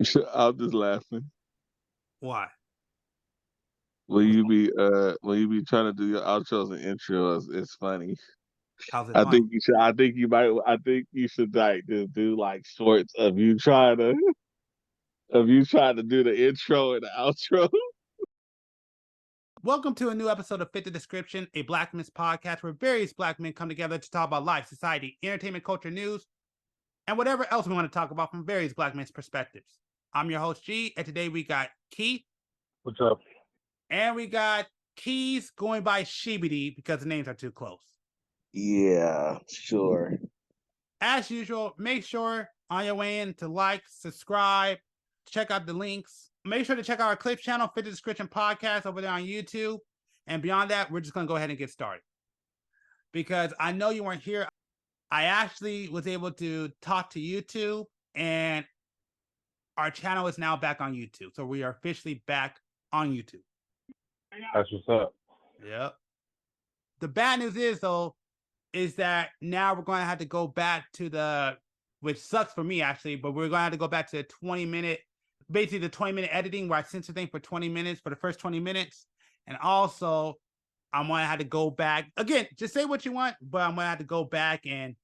I'm just laughing. Why? When you be trying to do your outros and intros, it's funny. How's it I funny? think you should. I think you should like just do like shorts of you trying to do the intro and the outro. Welcome to a new episode of Fit the Description, a Black Men's podcast where various Black men come together to talk about life, society, entertainment, culture, news, and whatever else we want to talk about from various Black men's perspectives. I'm your host, G, and today we got Keith. What's up? And we got Keys going by Shibidi because the names are too close. Yeah, sure. As usual, make sure on your way in to like, subscribe, check out the links. Make sure to check out our Clips channel, Fit the Description Podcast over there on YouTube. And beyond that, we're just going to go ahead and get started. Because I know you weren't here. I actually was able to talk to YouTube, and our channel is now back on YouTube. So we are officially back on YouTube. That's what's up. Yep. The bad news is, though, is that now we're going to have to go back to which sucks for me, actually, but we're going to have to go back to the 20-minute, basically the 20-minute editing where I censor things for 20 minutes, for the first 20 minutes. And also, I'm going to have to go back. Again, just say what you want, but I'm going to have to go back and,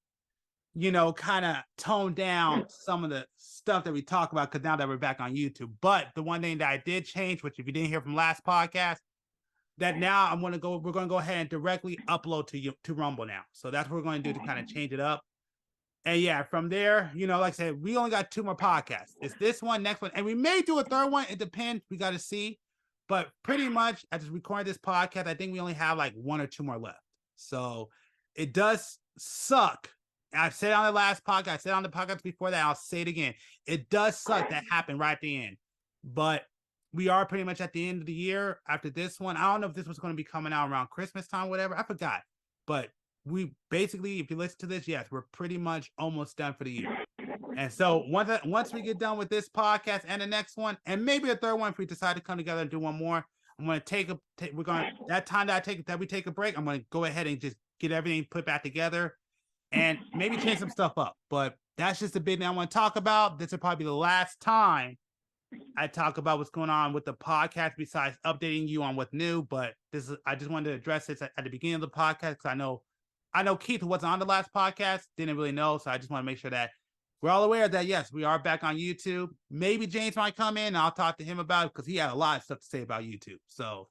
kind of tone down some of the stuff that we talk about because now that we're back on YouTube. But the one thing that I did change, which if you didn't hear from last podcast, that now we're going to go ahead and directly upload to Rumble now. So that's what we're going to do to kind of change it up. And yeah, from there, like I said, we only got 2 more podcasts. It's this one, next one, and we may do a third one. It depends. We got to see. But pretty much, as we recording this podcast, I think we only have like 1 or 2 more left. So it does suck. I've said it on the last podcast, I said it on the podcast before that, I'll say it again. It does suck that happened right at the end. But we are pretty much at the end of the year after this one. I don't know if this was going to be coming out around Christmas time, whatever. I forgot. But we basically, if you listen to this, yes, we're pretty much almost done for the year. And so once we get done with this podcast and the next one, and maybe a third one, if we decide to come together and do one more, I'm going to that time that we take a break, I'm going to go ahead and just get everything put back together and maybe change some stuff up. But that's just the big thing I want to talk about. This will probably be the last time I talk about what's going on with the podcast besides updating you on what's new. But I just wanted to address this at the beginning of the podcast because I know Keith, who wasn't on the last podcast, didn't really know. So I just want to make sure that we're all aware that, yes, we are back on YouTube. Maybe James might come in and I'll talk to him about it because he had a lot of stuff to say about YouTube. So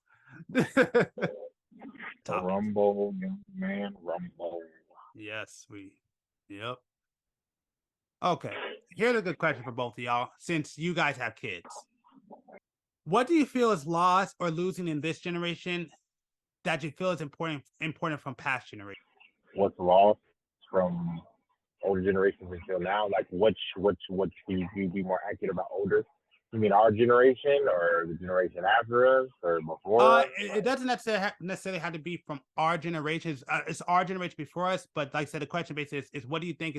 Rumble, man, Rumble. Yes, yep. Okay, here's a good question for both of y'all, since you guys have kids. What do you feel is lost or losing in this generation that you feel is important from past generations? What's lost from older generations until now? Like, what can you be more accurate about older? You mean our generation or the generation after us or before us? It doesn't necessarily have to be from our generation. It's our generation before us, but like I said, the question basically is what do you think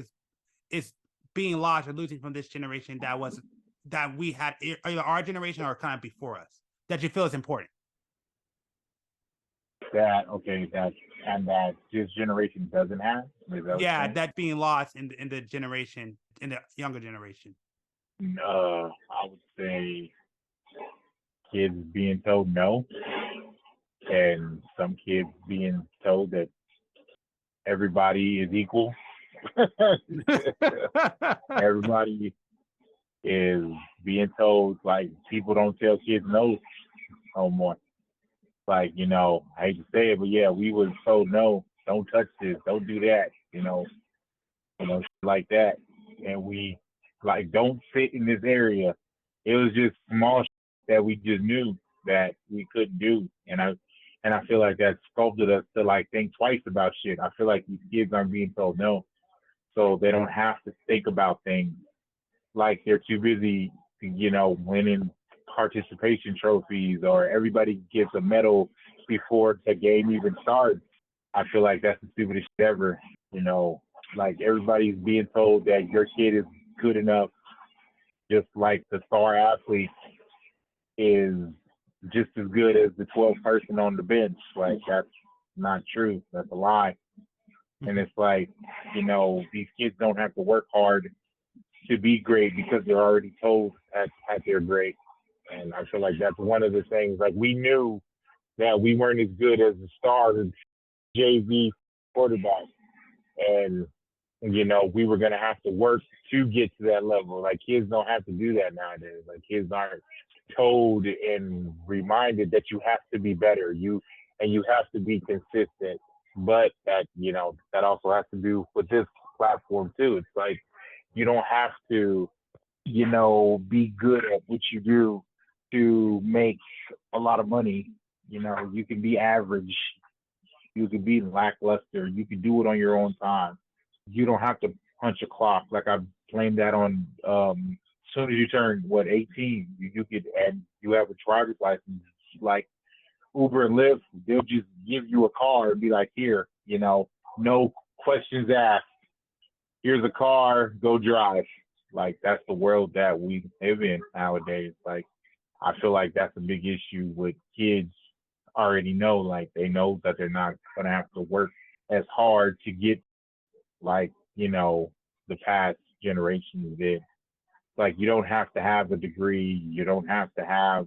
is being lost or losing from this generation that we had either our generation or kind of before us that you feel is important? That this generation doesn't have. Yeah, that being lost in the generation, in the younger generation. I would say kids being told no, and some kids being told that everybody is equal. Everybody is being told, like, people don't tell kids no more. Like, I hate to say it, but yeah, we was told no, don't touch this, don't do that, shit like that. And we like, don't sit in this area. It was just small shit that we just knew that we couldn't do. And I feel like that sculpted us to like think twice about shit. I feel like these kids aren't being told no, so they don't have to think about things. Like, they're too busy, winning participation trophies, or everybody gets a medal before the game even starts. I feel like that's the stupidest shit ever. Like, everybody's being told that your kid is good enough, just like the star athlete is just as good as the 12th person on the bench. Like, that's not true. That's a lie. And it's like, these kids don't have to work hard to be great because they're already told at their grade. And I feel like that's one of the things. Like we knew that we weren't as good as the stars JV quarterback, and we were gonna have to work to get to that level. Like kids don't have to do that nowadays. Like kids aren't told and reminded that you have to be better. You have to be consistent. But that also has to do with this platform too. It's like you don't have to, be good at what you do to make a lot of money. You can be average. You can be lackluster. You can do it on your own time. You don't have to punch a clock. Like I blamed that on as soon as you turn 18, you could, and you have a driver's license, like Uber and Lyft, they'll just give you a car and be like, here, no questions asked. Here's a car, go drive. Like that's the world that we live in nowadays. Like I feel like that's a big issue with kids already know, like they know that they're not gonna have to work as hard to get like, the past generations did. Like you don't have to have a degree, you don't have to have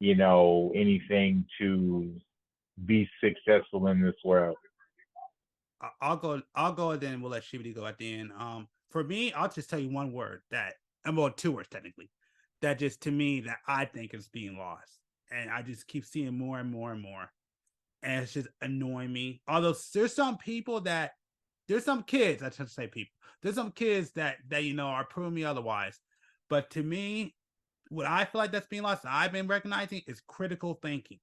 anything to be successful in this world. I'll go and then we'll let Shibidi go at the end. For me, I'll just tell you one word that, well, two words technically, that just to me that I think is being lost. And I just keep seeing more and more and more. And it's just annoying me. Although there's some kids, I should say people. There's some kids that are proving me otherwise. But to me, what I feel like that's being lost, I've been recognizing is critical thinking.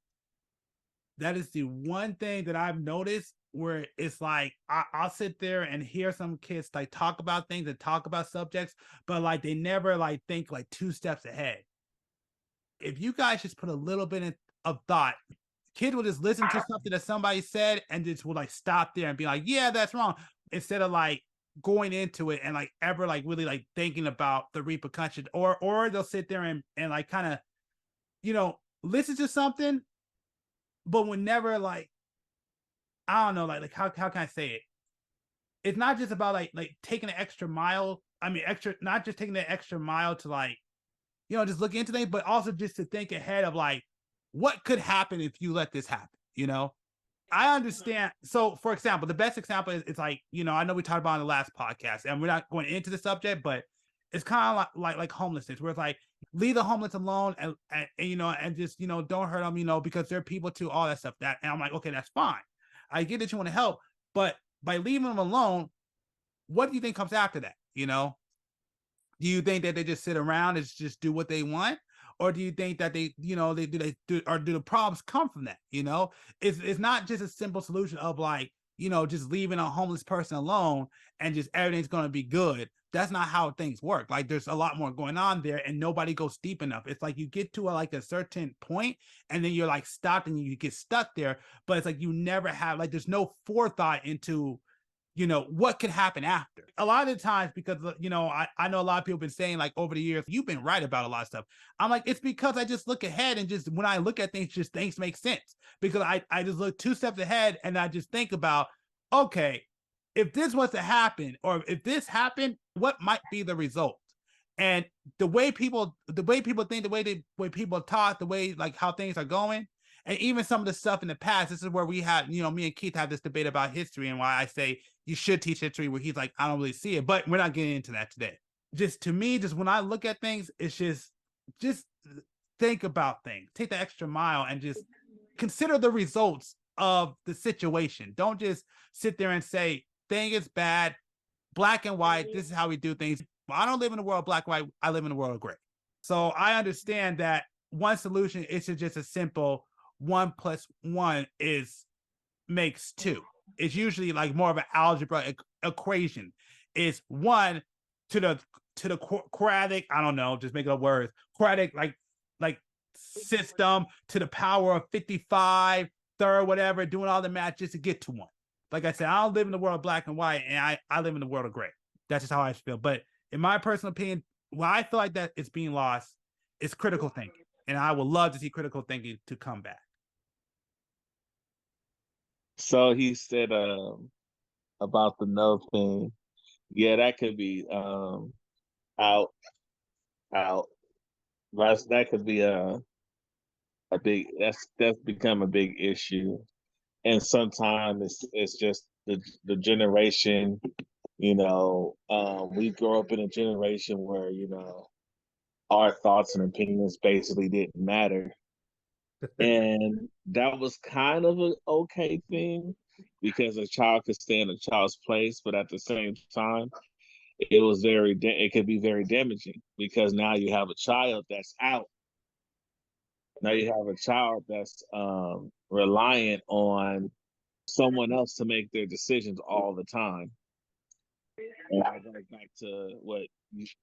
That is the one thing that I've noticed where it's like I'll sit there and hear some kids like talk about things and talk about subjects, but like they never like think like 2 steps ahead. If you guys just put a little bit of thought, kid will just listen to something that somebody said and just will like stop there and be like, yeah, that's wrong, instead of like going into it and like ever like really like thinking about the repercussions, or they'll sit there and like kind of listen to something but would never like, I don't know, like how can I say it? It's not just about like taking an extra mile. I mean, not just taking the extra mile to like, just look into things, but also just to think ahead of like, what could happen if you let this happen, I understand. So, for example, the best example is like, I know we talked about in the last podcast, and we're not going into the subject, but it's kind of like homelessness, where it's like leave the homeless alone and and just don't hurt them, because there are people too, all that stuff. And I'm like, okay, that's fine. I get that you want to help, but by leaving them alone, what do you think comes after that? Do you think that they just sit around and just do what they want? Or do you think that do the problems come from that? It's not just a simple solution of like, just leaving a homeless person alone and just everything's going to be good. That's not how things work. Like there's a lot more going on there and nobody goes deep enough. It's like you get to a certain point and then you're like stopped and you get stuck there. But it's like you never have, like there's no forethought into what could happen after. A lot of the times, because, I know a lot of people have been saying like over the years, you've been right about a lot of stuff. I'm like, it's because I just look ahead and just, when I look at things, just things make sense because I just look 2 steps ahead and I just think about, okay, if this was to happen or if this happened, what might be the result? And the way people think, the way people talk, the way like how things are going, and even some of the stuff in the past, this is where we had, me and Keith have this debate about history and why I say you should teach history, where he's like, I don't really see it, but we're not getting into that today. Just to me, just when I look at things, it's just think about things, take the extra mile and just consider the results of the situation. Don't just sit there and say, thing is bad, black and white, this is how we do things. I don't live in a world of black and white, I live in a world of gray. So I understand that one solution is just a simple 1 + 1 makes 2. It's usually like more of an algebra equation. It's 1 to the quadratic, I don't know, just make it up words, quadratic like system to the power of 55, third, whatever, doing all the math just to get to 1. Like I said, I don't live in the world of black and white, and I live in the world of gray. That's just how I feel. But in my personal opinion, why I feel like that it's being lost is critical thinking. And I would love to see critical thinking to come back. So he said about the no thing. Yeah, that could be out. out. That could be a big that's become a big issue. And sometimes it's just the generation, we grow up in a generation where, our thoughts and opinions basically didn't matter. And that was kind of an okay thing because a child could stay in a child's place, but at the same time, it could be very damaging because now you have a child that's out. Now you have a child that's reliant on someone else to make their decisions all the time. And I go back to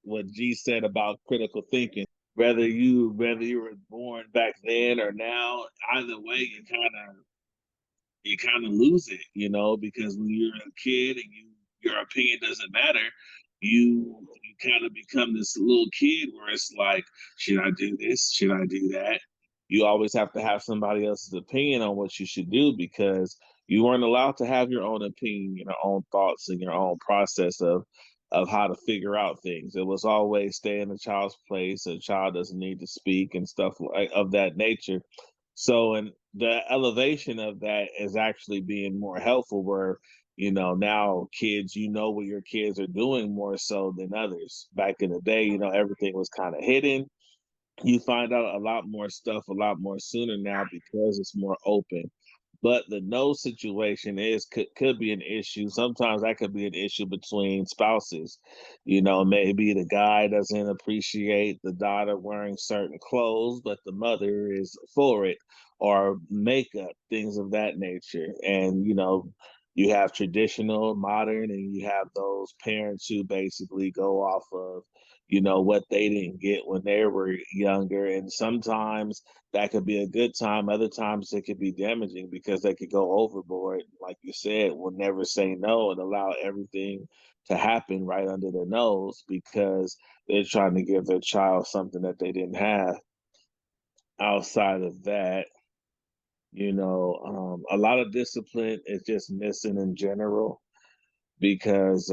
what G said about critical thinking. Whether you were born back then or now, either way, you kind of lose it, because when you're a kid and your opinion doesn't matter, you kind of become this little kid where it's like, should I do this? Should I do that? You always have to have somebody else's opinion on what you should do because you weren't allowed to have your own opinion, your own thoughts, and your own process of how to figure out things. It was always stay in the child's place. A child doesn't need to speak and stuff of that nature. So, and the elevation of that is actually being more helpful where, now kids, what your kids are doing more so than others. Back in the day, everything was kind of hidden. You find out a lot more stuff a lot more sooner now because it's more open. But the no situation could be an issue. Sometimes that could be an issue between spouses. Maybe the guy doesn't appreciate the daughter wearing certain clothes, but the mother is for it, or makeup, things of that nature. And you have traditional, modern, and you have those parents who basically go off of what they didn't get when they were younger. And sometimes that could be a good time. Other times it could be damaging because they could go overboard. Like you said, will never say no and allow everything to happen right under their nose because they're trying to give their child something that they didn't have. Outside of that, a lot of discipline is just missing in general because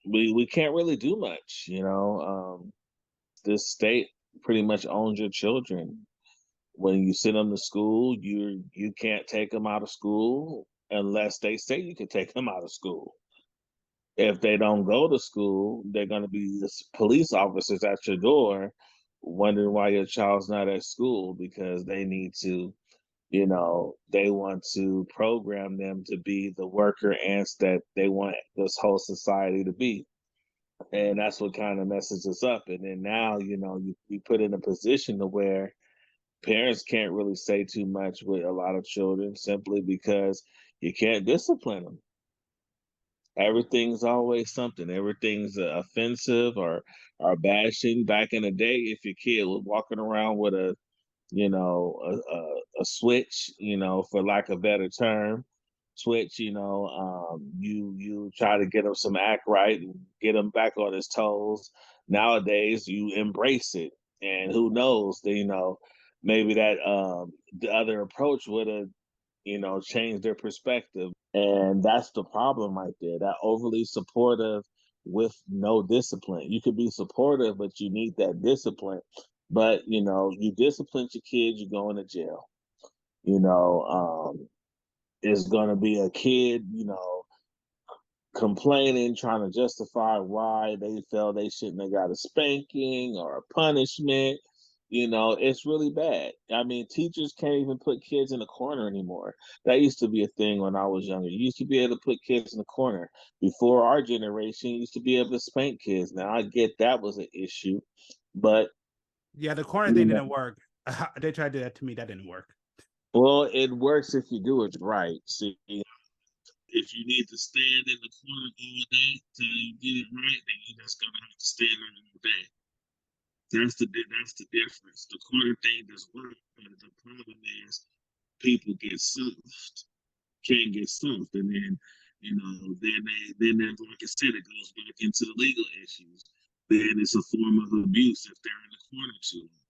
we can't really do much. This state pretty much owns your children. When you send them to school, you can't take them out of school unless they say you can take them out of school. If they don't go to school, they're going to be police officers at your door wondering why your child's not at school because they need to, they want to program them to be the worker ants that they want this whole society to be. And that's what kind of messes us up. And then now, you put in a position to where parents can't really say too much with a lot of children simply because you can't discipline them. Everything's always something. Everything's offensive or bashing. Back in the day, if your kid was walking around with a switch, for lack of a better term, switch, you try to get him some act right and get him back on his toes. Nowadays, you embrace it, and who knows, maybe that the other approach would have, changed their perspective, and that's the problem right there. That overly supportive with no discipline. You could be supportive, but you need that discipline. But you discipline your kids, you're going to jail. You know, is going to be a kid, complaining, trying to justify why they felt they shouldn't have got a spanking or a punishment. It's really bad. I mean, teachers can't even put kids in a corner anymore. That used to be a thing when I was younger. You used to be able to put kids in the corner. Before our generation, you used to be able to spank kids. Now, I get that was an issue, but Yeah, the corner you thing know, didn't work. They tried to do that to me. That didn't work. well, it works if you do it right. See, if you need to stand in the corner all day till you get it right, then you're just gonna have to stand there all day. That's the difference. The corner thing does work, but the problem is people get soft, can't get soft, and then like I said, it goes back into the legal issues. Then it's a form of abuse if they're in the corner too long.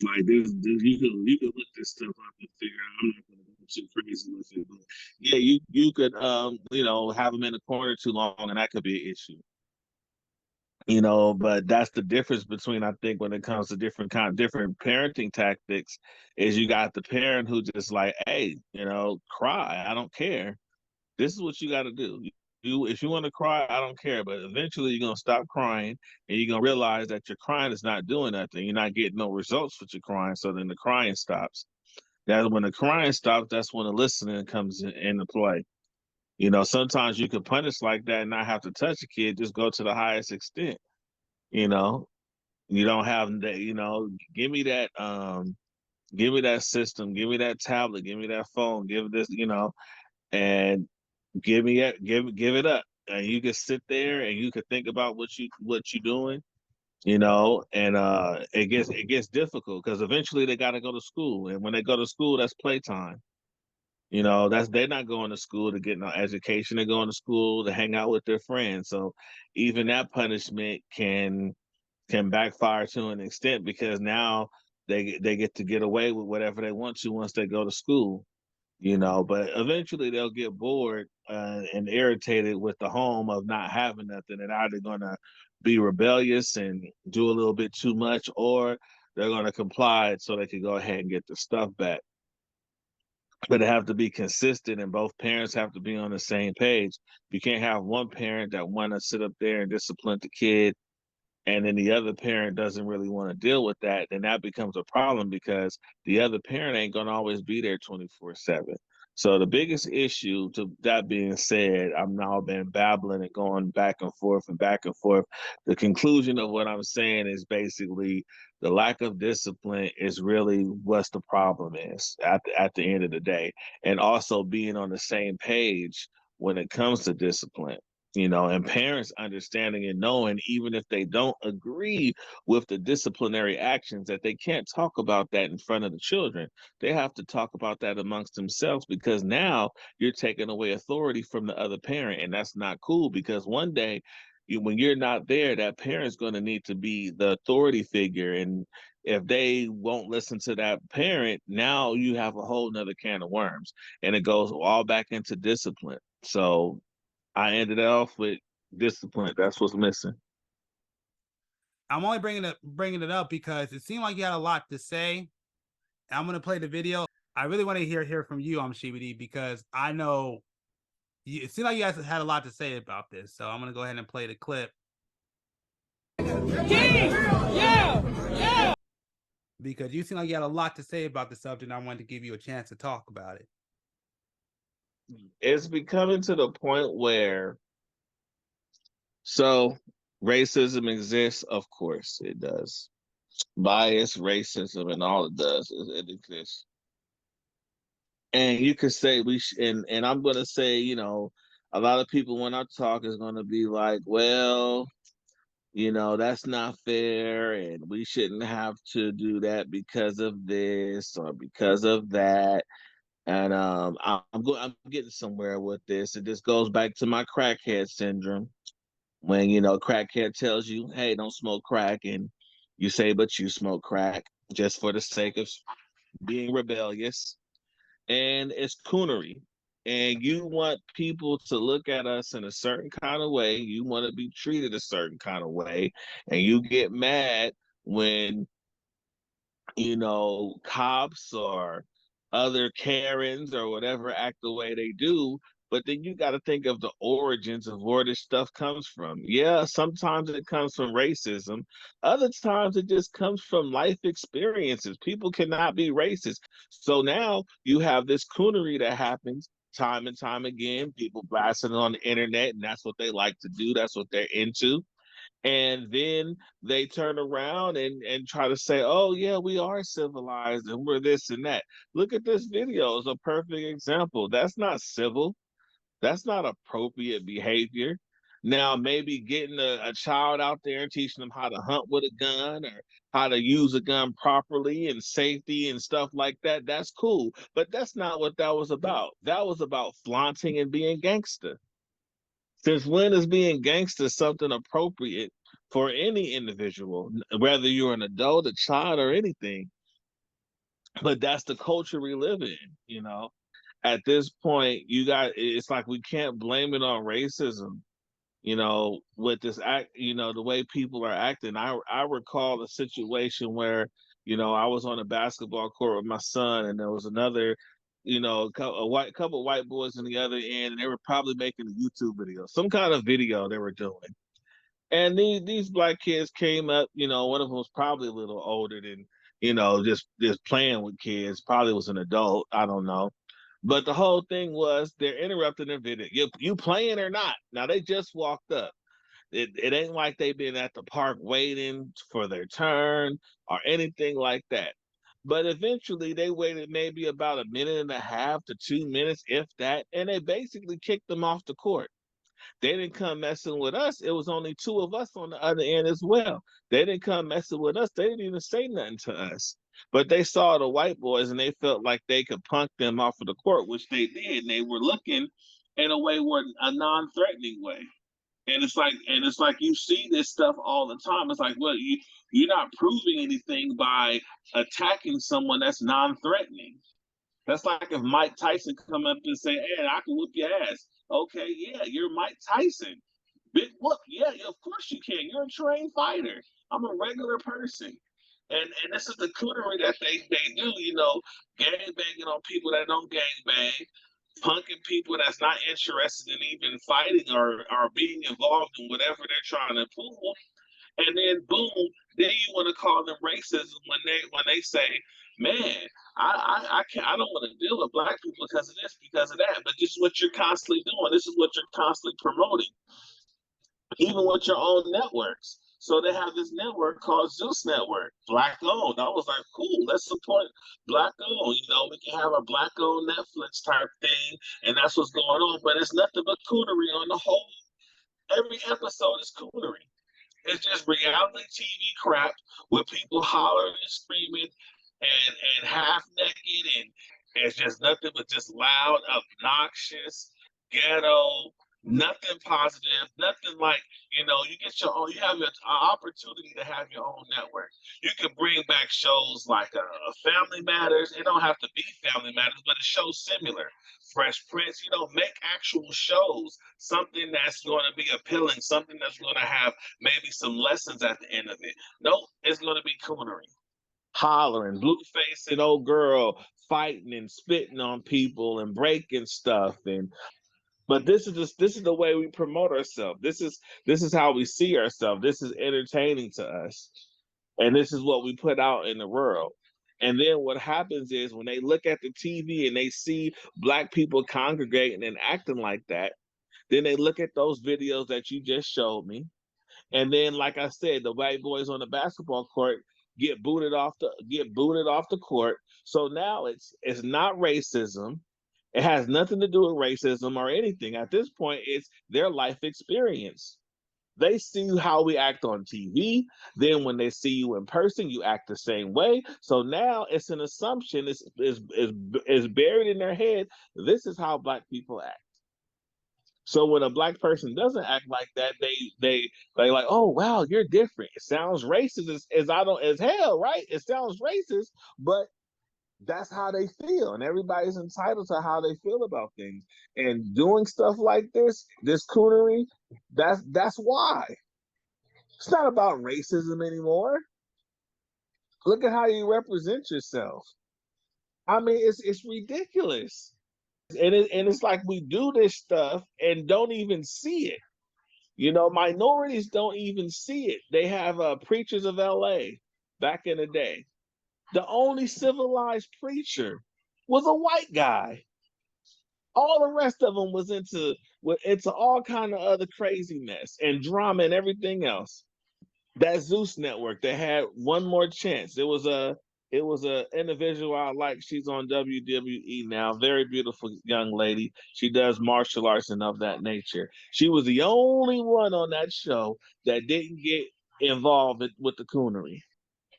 Like this you can look this stuff up and figure out. I'm not gonna go too crazy with it, but yeah, you could have them in the corner too long, and that could be an issue. You know, but that's the difference between, I think, when it comes to different parenting tactics, is you got the parent who just like, hey, you know, cry, I don't care, this is what you got to do. You, if you want to cry, I don't care, but eventually you're gonna stop crying, and you're gonna realize that your crying is not doing nothing. You're not getting no results with your crying, so then the crying stops. That's when the crying stops. That's when the listening comes into play. You know, sometimes you can punish like that and not have to touch a kid. Just go to the highest extent. You know, you don't have that. You know, give me that system, give me that tablet, give me that phone, give this. You know, and give it up, and you can sit there and you can think about what you're doing, you know. And it gets difficult because eventually they got to go to school, and when they go to school, that's playtime. You know, that's they're not going to school to get no education, they're going to school to hang out with their friends. So even that punishment can backfire to an extent, because now they get to get away with whatever they want to once they go to school, you know. But eventually they'll get bored and irritated with the home of not having nothing, and either going to be rebellious and do a little bit too much, or they're going to comply so they can go ahead and get the stuff back. But it have to be consistent, and both parents have to be on the same page. You can't have one parent that want to sit up there and discipline the kid, and then the other parent doesn't really want to deal with that. Then that becomes a problem, because the other parent ain't going to always be there 24/7. So the biggest issue, to that being said, I'm now been babbling and going back and forth and back and forth. The conclusion of what I'm saying is basically the lack of discipline is really what's the problem is at the end of the day. And also being on the same page when it comes to discipline, you know, and parents understanding and knowing, even if they don't agree with the disciplinary actions, that they can't talk about that in front of the children. They have to talk about that amongst themselves, because now you're taking away authority from the other parent, and that's not cool. Because one day, when you're not there, that parent's going to need to be the authority figure, and if they won't listen to that parent, now you have a whole nother can of worms, and it goes all back into discipline. So I ended off with discipline. That's what's missing. I'm only bringing it up because it seemed like you had a lot to say. I'm gonna play the video. I really want to hear from you, Shibidi, because I know it seemed like you guys had a lot to say about this. So I'm gonna go ahead and play the clip. Yeah. Because you seem like you had a lot to say about the subject, and I wanted to give you a chance to talk about it. It's becoming to the point where, so racism exists, of course it does. Bias, racism, and all it does is it exists. And you could say and I'm gonna say, you know, a lot of people when I talk is gonna be like, well, you know, that's not fair, and we shouldn't have to do that because of this or because of that. And I'm getting somewhere with this. It just goes back to my crackhead syndrome. When, you know, crackhead tells you, hey, don't smoke crack, and you say, but you smoke crack just for the sake of being rebellious. And it's coonery. And you want people to look at us in a certain kind of way. You want to be treated a certain kind of way. And you get mad when, you know, cops or other Karens or whatever act the way they do. But then you got to think of the origins of where this stuff comes from. Yeah, sometimes it comes from racism. Other times it just comes from life experiences. People cannot be racist. So now you have this coonery that happens time and time again. People blasting on the internet, and that's what they like to do. That's what they're into. And then they turn around and try to say, oh yeah, we are civilized and we're this and that. Look at this video, it's a perfect example. That's not civil, that's not appropriate behavior. Now maybe getting a child out there and teaching them how to hunt with a gun, or how to use a gun properly and safety and stuff like that, that's cool. But that's not what that was about. That was about flaunting and being gangster. Since when is being gangster something appropriate for any individual, whether you're an adult, a child, or anything? But that's the culture we live in, you know. At this point, it's like we can't blame it on racism. with this act, the way people are acting. I recall a situation where, I was on a basketball court with my son, and there was another, a couple white boys on the other end, and they were probably making a YouTube video, some kind of video they were doing. And these black kids came up, one of them was probably a little older than, just playing with kids, probably was an adult, I don't know. But the whole thing was they're interrupting their video. You playing or not? Now they just walked up. It ain't like they've been at the park waiting for their turn or anything like that. But eventually they waited maybe about a minute and a half to 2 minutes, if that, and they basically kicked them off the court. They didn't come messing with us. It was only two of us on the other end as well. They didn't come messing with us. They didn't even say nothing to us. But they saw the white boys and they felt like they could punk them off of the court, which they did. And they were looking in a way, where a non-threatening way. And it's like you see this stuff all the time. It's like, well, you're not proving anything by attacking someone that's non-threatening. That's like if Mike Tyson come up and say, "Hey, I can whoop your ass." Okay, yeah, you're Mike Tyson. Big whoop, yeah, of course you can. You're a trained fighter. I'm a regular person. And this is the coonery that they do, gang banging on people that don't gang bang, punking people that's not interested in even fighting or being involved in whatever they're trying to pull. And then boom, then you want to call them racism when they say, "Man, I can't, I don't want to deal with black people because of this, because of that." But this is what you're constantly doing. This is what you're constantly promoting, even with your own networks. So they have this network called Zeus Network, black owned. I was like, cool, let's support black owned. We can have a black owned Netflix type thing, and that's what's going on. But it's nothing but coonery on the whole. Every episode is coonery. It's just reality TV crap with people hollering and screaming and half naked, and it's just nothing but just loud, obnoxious, ghetto, nothing positive, nothing like, you get your own, you have an opportunity to have your own network. You can bring back shows like Family Matters. It don't have to be Family Matters, but a show similar. Fresh Prince, make actual shows, something that's going to be appealing, something that's going to have maybe some lessons at the end of it. Nope, it's going to be coonery, hollering, blue-faced and old girl fighting and spitting on people and breaking stuff. But this is the way we promote ourselves. This is how we see ourselves. This is entertaining to us, and this is what we put out in the world. And then what happens is when they look at the TV and they see black people congregating and acting like that, then they look at those videos that you just showed me. And then, like I said, the white boys on the basketball court get booted off the court. So now it's not racism. It has nothing to do with racism or anything. At this point, it's their life experience. They see how we act on TV. Then when they see you in person, you act the same way. So now it's an assumption. Is buried in their head. This is how black people act. So when a black person doesn't act like that, they like, oh wow, you're different. It sounds racist as hell, right? It sounds racist, but that's how they feel, and everybody's entitled to how they feel about things. And doing stuff like this coonery, that's why. It's not about racism anymore. Look at how you represent yourself. I mean, it's ridiculous. And it's like we do this stuff and don't even see it. Minorities don't even see it. They have preachers of LA back in the day. The only civilized preacher was a white guy. All the rest of them was into all kind of other crazy mess and drama and everything else. That Zeus Network, they had One More Chance. It was a individual I like. She's on WWE now. Very beautiful young lady. She does martial arts and of that nature. She was the only one on that show that didn't get involved with the coonery.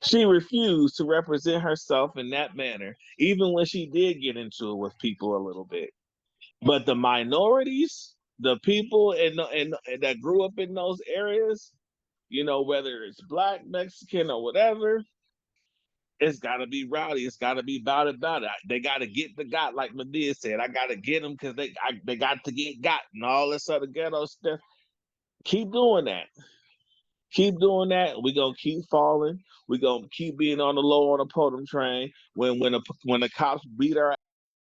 She refused to represent herself in that manner, even when she did get into it with people a little bit. But the minorities, the people that grew up in those areas, whether it's black, Mexican, or whatever, it's got to be rowdy. It's got to be about it. They got to get the got, like Medea said. I got to get them because they got to get got and all this other ghetto stuff. Keep doing that. Keep doing that. We're gonna keep falling. We're gonna keep being on the low on the podium train. When the cops beat our ass,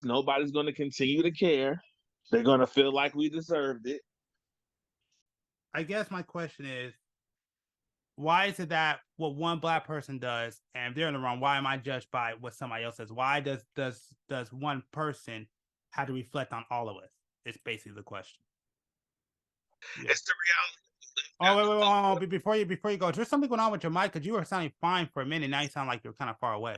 nobody's gonna continue to care. They're gonna feel like we deserved it. I guess my question is, why is it that what one black person does, and if they're in the wrong, why am I judged by what somebody else says? Why does one person have to reflect on all of us? It's basically the question. Yeah. It's the reality. Oh, wait. Before you go, there's something going on with your mic because you were sounding fine for a minute. Now you sound like you're kind of far away.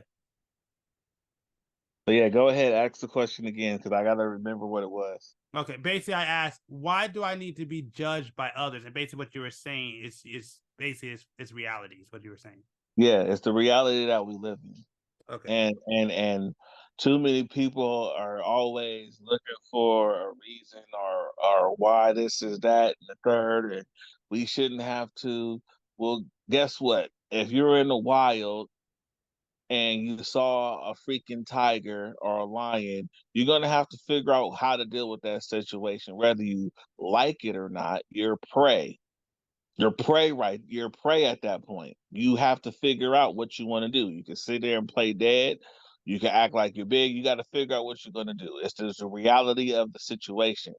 But yeah, go ahead, ask the question again because I gotta remember what it was. Okay, basically, I asked, why do I need to be judged by others? And basically, what you were saying is basically it's reality. Is what you were saying. Yeah, it's the reality that we live in. Okay. And too many people are always looking for a reason or why this is that and the third, and we shouldn't have to. Well, guess what? If you're in the wild and you saw a freaking tiger or a lion, you're gonna have to figure out how to deal with that situation, whether you like it or not. You're prey. You're prey, right? You're prey at that point. You have to figure out what you want to do. You can sit there and play dead. You can act like you're big. You got to figure out what you're going to do. It's just the reality of the situation.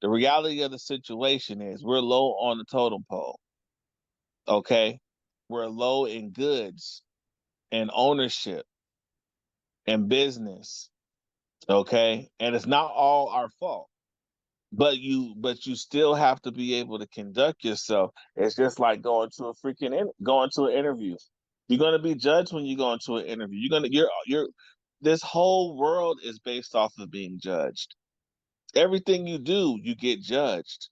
The reality of the situation is we're low on the totem pole. Okay. We're low in goods and ownership and business. Okay. And it's not all our fault. But you still have to be able to conduct yourself. It's just like going to an interview. You're gonna be judged when you go into an interview. You're this whole world is based off of being judged. Everything you do, you get judged.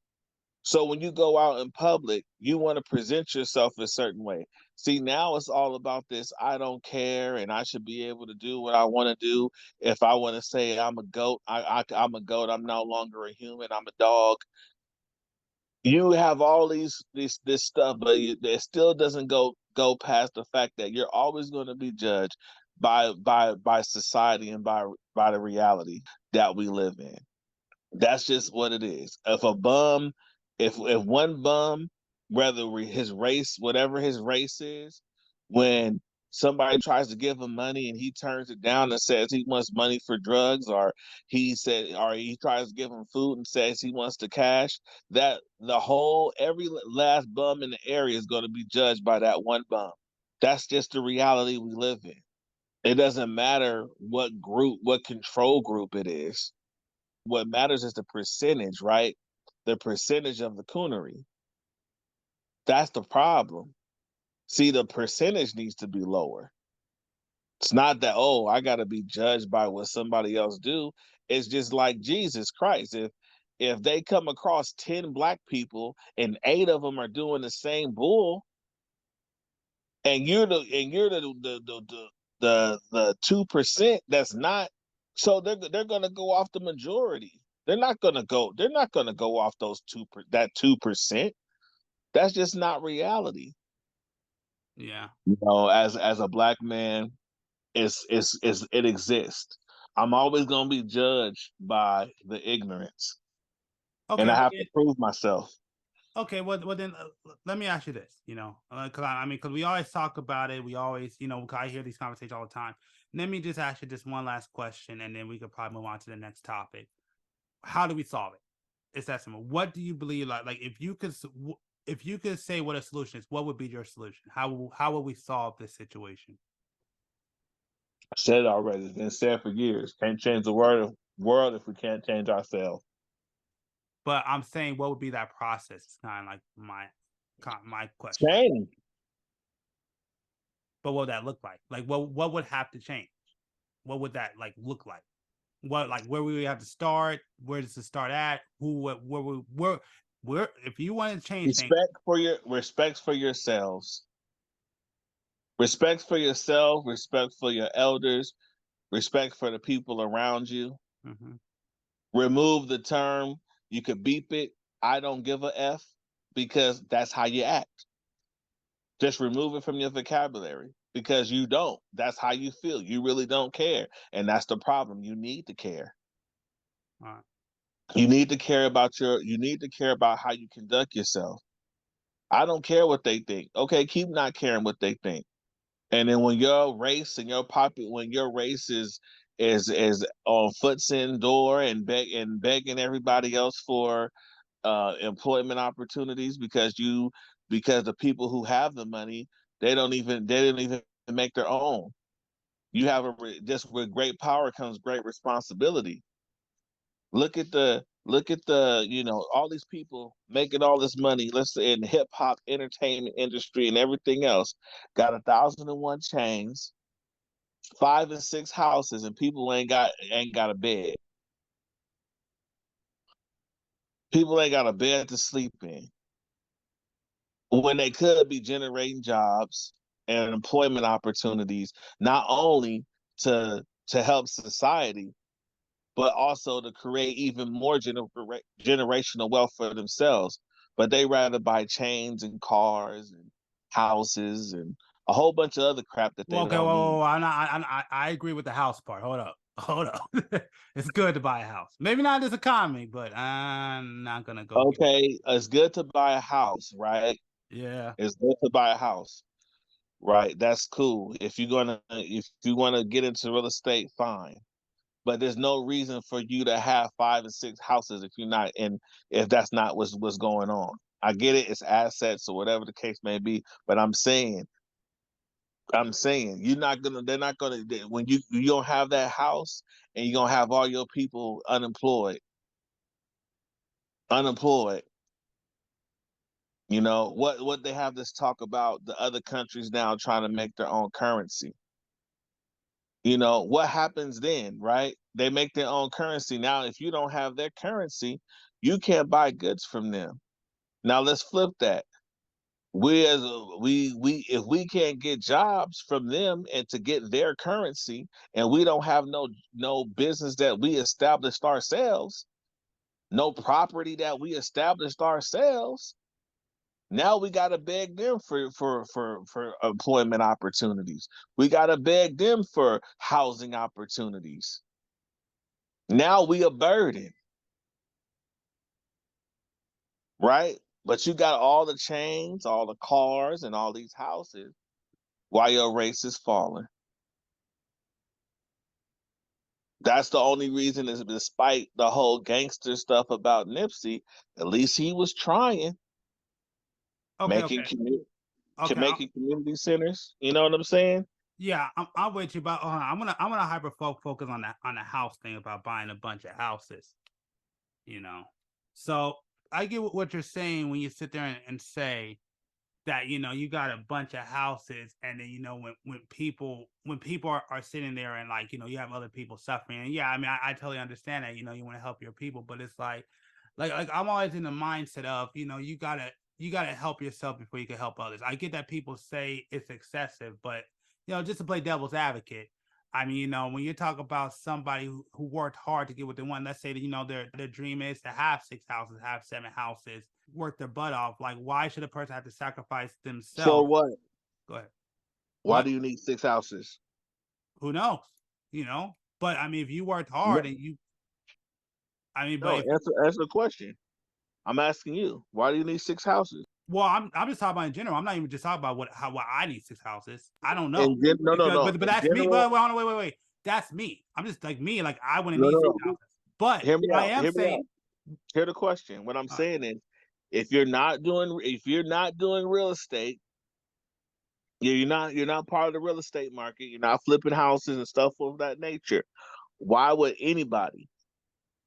So when you go out in public, you want to present yourself a certain way. See, now it's all about this I don't care and I should be able to do what I want to do. If I want to say I'm a goat, I'm a goat. I'm no longer a human. I'm a dog. You have all this stuff, but it still doesn't go past the fact that you're always going to be judged by society and by the reality that we live in. That's just what it is. If one bum, his race, whatever his race is, when somebody tries to give him money and he turns it down and says he wants money for drugs, or he tries to give him food and says he wants the cash, that every last bum in the area is going to be judged by that one bum. That's just the reality we live in. It doesn't matter what control group it is. What matters is the percentage, right? The percentage of the coonery. That's the problem. See, the percentage needs to be lower. It's not that, oh, I got to be judged by what somebody else do. It's just like Jesus Christ. If they come across 10 black people and 8 of them are doing the same bull, and you're the 2% that's not, so they're gonna go off the majority. They're not gonna go off that 2%. That's just not reality. Yeah. As a black man, it exists. I'm always gonna be judged by the ignorance. Okay. And I Well, have to prove myself. okay. Well then, let me ask you this. Because we always talk about it. We always, I hear these conversations all the time. Let me just ask you this one last question, and then we could probably move on to the next topic. How do we solve it? It's that simple. What do you believe? Like if you could say what a solution is, what would be your solution? How would we solve this situation? I said it already. It's been said for years. Can't change the world if we can't change ourselves. But I'm saying, what would be that process? It's kind of like my question. Change. But what would that look like? Like, what would have to change? What would that look like? Where we have to start? Where does it start at? Where if you want to change things, Respect for yourselves. Respect for yourself, respect for your elders, respect for the people around you. mm-hmm. Remove the term, you could beep it, I don't give a F, because that's how you act. Just remove it from your vocabulary because you don't. That's how you feel. You really don't care. And that's the problem. You need to care. All right. You need to care about how you conduct yourself. I don't care what they think. Okay, keep not caring what they think. And then when your race and when your race is on foot's in door and begging everybody else for employment opportunities because the people who have the money, they didn't even make their own. You have just with great power comes great responsibility. Look at the all these people making all this money. Let's say in hip hop, entertainment industry, and everything else, got 1,001 chains, 5 and 6 houses, and people ain't got a bed. People ain't got a bed to sleep in when they could be generating jobs and employment opportunities, not only to help society, but also to create even more generational wealth for themselves. But they rather buy chains and cars and houses and a whole bunch of other crap that they Well, okay, don't need. I agree with the house part. Hold up, hold up. It's good to buy a house. Maybe not this economy, but I'm not gonna go get. Okay, it's good to buy a house, right? Yeah. It's good to buy a house, right? That's cool. If you wanna get into real estate, fine. But there's no reason for you to have 5 and 6 houses if you're not in if that's not what's going on. I get it, it's assets or whatever the case may be, but I'm saying they're not gonna when you don't have that house and you're gonna have all your people unemployed. What they have this talk about the other countries now trying to make their own currency. What happens then, right? They make their own currency. Now, if you don't have their currency, you can't buy goods from them. Now let's flip that. We if we can't get jobs from them and to get their currency, and we don't have no business that we established ourselves, no property that we established ourselves, now we got to beg them for employment opportunities. We got to beg them for housing opportunities. Now we a burden, right? But you got all the chains, all the cars, and all these houses while your race is falling. That's the only reason is despite the whole gangster stuff about Nipsey, at least he was trying, Okay, making okay, community, okay. making community centers. You know what I'm saying? Yeah, I'm with you, but I'm gonna hyper focus on the house thing about buying a bunch of houses. You know, so I get what you're saying when you sit there and say that you got a bunch of houses, and then when people are sitting there and like you have other people suffering. And yeah, I mean I totally understand that you want to help your people, but it's like I'm always in the mindset of you gotta help yourself before you can help others. I get that people say it's excessive, but just to play devil's advocate, I mean, when you talk about somebody who worked hard to get what they want, let's say that, their dream is to have 6 houses, have 7 houses, work their butt off. Like, why should a person have to sacrifice For themselves? what? Go ahead. Why What? do you need 6 houses? Who knows? But I mean, if you worked hard No, and I mean, but no. if, Answer the question. I'm asking you. Why do you need 6 houses? well, I'm just talking about in general. I'm not even just talking about why I need 6 houses. I don't know No, no, because, no. but In that's me. general, But wait. That's me. I'm just like me. Like I wouldn't no, need no, six no. houses. But Hear me what I out. am Hear me saying, out. Hear the question. What I'm uh, saying is, if you're not doing real estate, you're not part of the real estate market. You're not flipping houses and stuff of that nature. Why would anybody,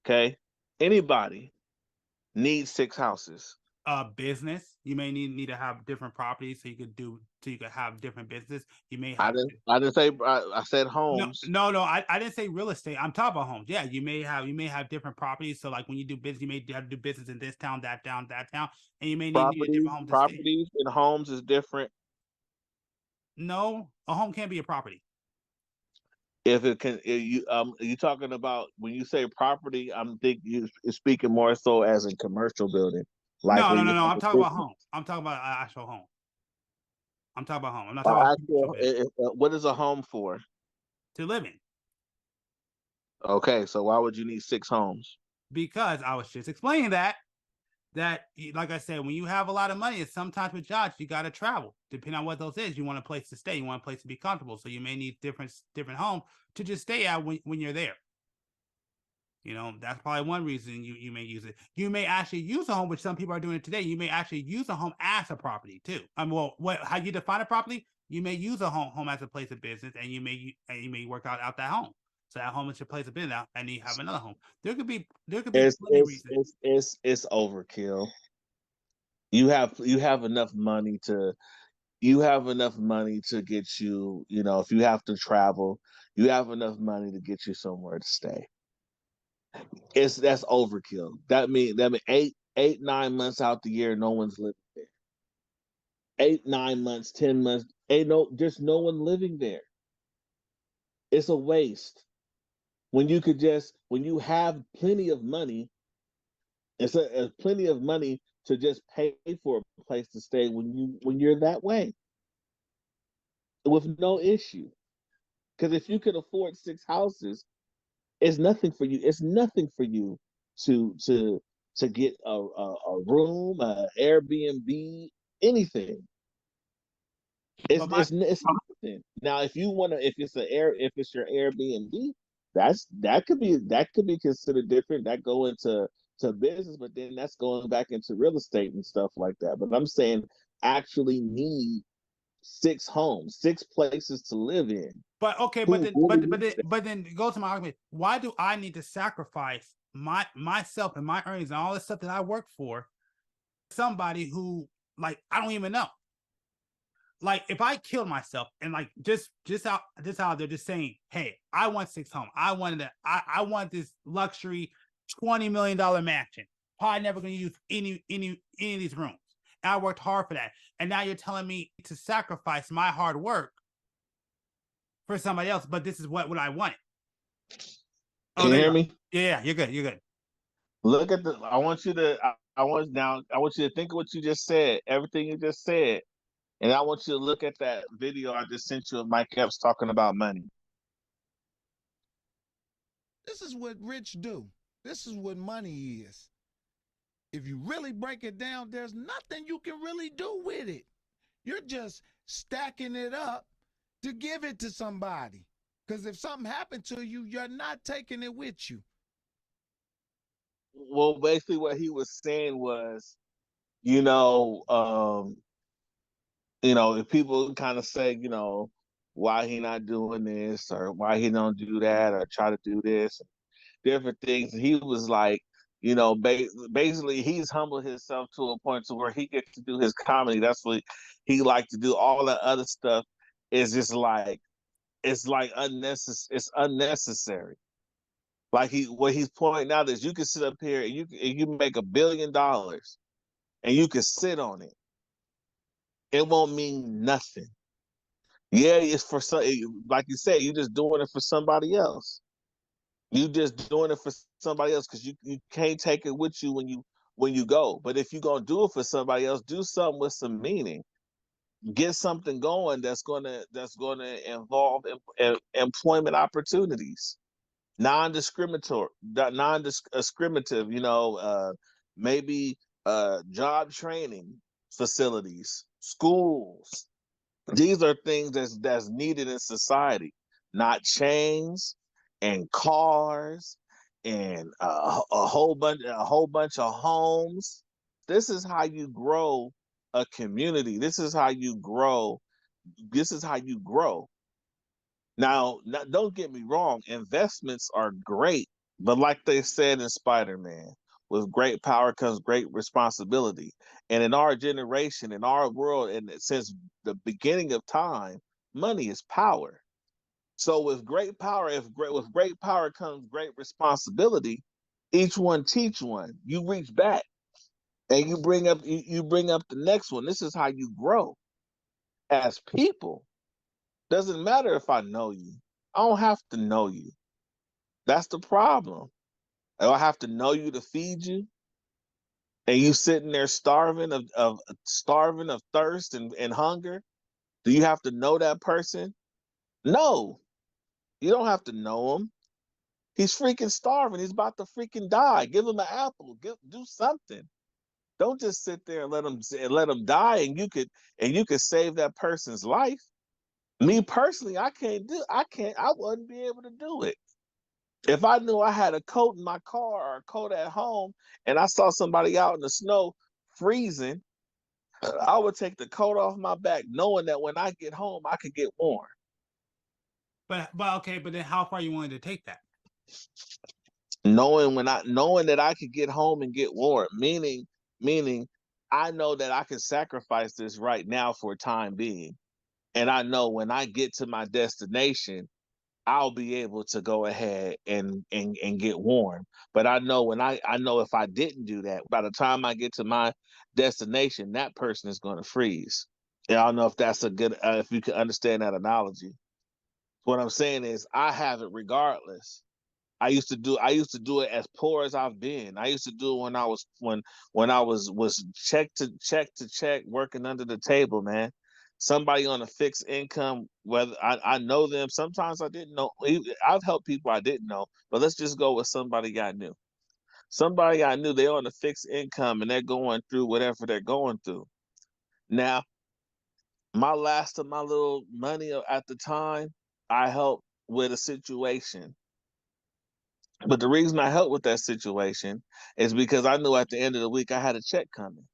okay, anybody need 6 houses? business. You may need to have different properties so you could have different business. You may have I didn't say. I said no homes, no no. I didn't say real estate. I'm talking about homes. Yeah, you may have different properties. So like when you do business, you may have to do business in this town, that town, and you may need a different home to stay. properties and homes is different. No, a home can't be a property. If it can, you talking about when you say property, I'm think you speaking more so as a commercial building, like No where no you no no. have I'm a talking about business. home. I'm talking about an actual home. I'm talking about home. I'm not talking about commercial Actual, building what is a home for? to live in. Okay, so why would you need 6 homes? Because I was just explaining that. that, like I said, when you have a lot of money, it's sometimes with jobs you got to travel. Depending on what those is, you want a place to stay, you want a place to be comfortable, so you may need different home to just stay at when you're there. You know, that's probably one reason you may use it. You may actually use a home, which some people are doing it today. You may actually use a home as a property too. I mean, well, how you define a property? You may use a home as a place of business, and you may work out that home. So that home is your place of business, and you have another home. There could be It's plenty of it's reasons. it's overkill. You have enough money to get you, if you have to travel, you have enough money to get you somewhere to stay. That's overkill. That mean 8, 9 months out the year, no one's living there. 8, 9 months, 10 months, there's no one living there. It's a waste. When you have plenty of money, it's plenty of money to just pay for a place to stay when you're that way with no issue. Because if you could afford 6 houses, it's nothing for you. It's nothing for you to get a room, a Airbnb, anything. But my It's nothing. Now, if it's your Airbnb, that could be considered different. That go into business, but then that's going back into real estate and stuff like that. But I'm saying actually need 6 homes, 6 places to live in. But okay, Who really needs that? but then go to my argument. Why do I need to sacrifice myself and my earnings and all this stuff that I work for somebody who, like, I don't even know? Like, if I killed myself and, like, just out they're just saying, hey, I want 6 homes. I want this luxury $20 million mansion. Probably never gonna use any of these rooms. And I worked hard for that. And now you're telling me to sacrifice my hard work for somebody else, but this is what I wanted. Oh, Can you there you hear go. me? Yeah, you're good. You're good. Look at I want you to. I want you to think of what you just said. Everything you just said. And I want you to look at that video I just sent you of Mike Epps talking about money. This is what rich do. This is what money is. If you really break it down, there's nothing you can really do with it. You're just stacking it up to give it to somebody. Because if something happened to you, you're not taking it with you. Well, basically what he was saying was, you know, if people kind of say, why he not doing this or why he don't do that or try to do this, different things. He was like, basically he's humbled himself to a point to where he gets to do his comedy. That's what he liked to do. All the other stuff is just like, it's like unnecessary. It's unnecessary. Like what he's pointing out is you can sit up here and you make $1 billion and you can sit on it. It won't mean nothing. Yeah, it's for some, like you said, you're just doing it for somebody else. You just doing it for somebody else because you can't take it with you when you go. But if you're gonna do it for somebody else, do something with some meaning. Get something going that's gonna involve employment opportunities, non-discriminative, maybe job training facilities, schools. These are things that's needed in society, not chains and cars and a whole bunch of homes. This is how you grow a community. This is how you grow. This is how you grow. Now, don't get me wrong, investments are great, but like they said in Spider-Man, with great power comes great responsibility. And in our generation, in our world, and since the beginning of time, money is power. So with great power, with great power comes great responsibility. Each one teach one. You reach back and you bring up the next one. This is how you grow as people. Doesn't matter if I know you. I don't have to know you. That's the problem. I don't have to know you to feed you. And you sitting there starving of thirst and hunger. Do you have to know that person? No, you don't have to know him. He's freaking starving. He's about to freaking die. Give him an apple. Do something. Don't just sit there and let them die, and you could save that person's life. Me personally, I wouldn't be able to do it. If I knew I had a coat in my car or a coat at home and I saw somebody out in the snow freezing, I would take the coat off my back knowing that when I get home I could get warm. But okay, but then how far you wanted to take that? Knowing that I could get home and get warm, meaning I know that I can sacrifice this right now for a time being. And I know when I get to my destination, I'll be able to go ahead and get warm. But I know I know if I didn't do that, by the time I get to my destination, that person is going to freeze. And I don't know if that's a good if you can understand that analogy. What I'm saying is I have it regardless. I used to do it as poor as I've been. I used to do it when I was check to check working under the table, man. Somebody on a fixed income, whether I know them, sometimes I didn't know. I've helped people I didn't know, but let's just go with somebody I knew. Somebody I knew, they're on a fixed income and they're going through whatever they're going through. Now, my last of my little money at the time, I helped with a situation. But the reason I helped with that situation is because I knew at the end of the week I had a check coming.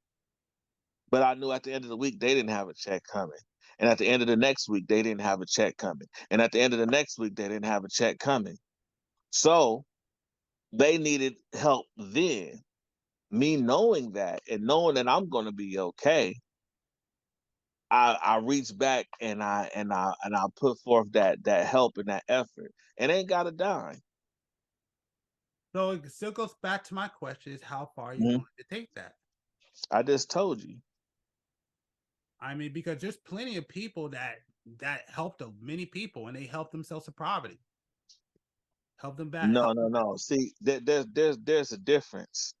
But I knew at the end of the week they didn't have a check coming. And at the end of the next week, they didn't have a check coming. And at the end of the next week, they didn't have a check coming. So they needed help then. Me knowing that and knowing that I'm going to be okay, I reach back and I put forth that help and that effort. And ain't got a dime. So it still goes back to my question: is how far you Mhm. want to take that? I just told you. I mean, because there's plenty of people that helped many people, and they helped themselves to poverty, help them back. No, no, no. See, there's a difference.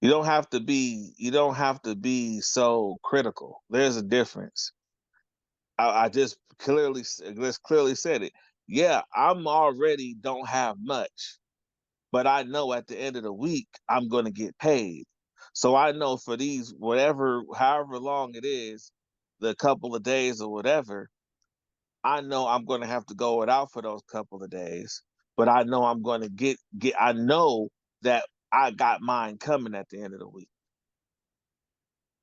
You don't have to be so critical. There's a difference. I just clearly said it. Yeah, I'm already don't have much, but I know at the end of the week I'm going to get paid. So I know for these however long it is, the couple of days or whatever, I know I'm going to have to go it out for those couple of days, but I know I'm going to get. I know that I got mine coming at the end of the week.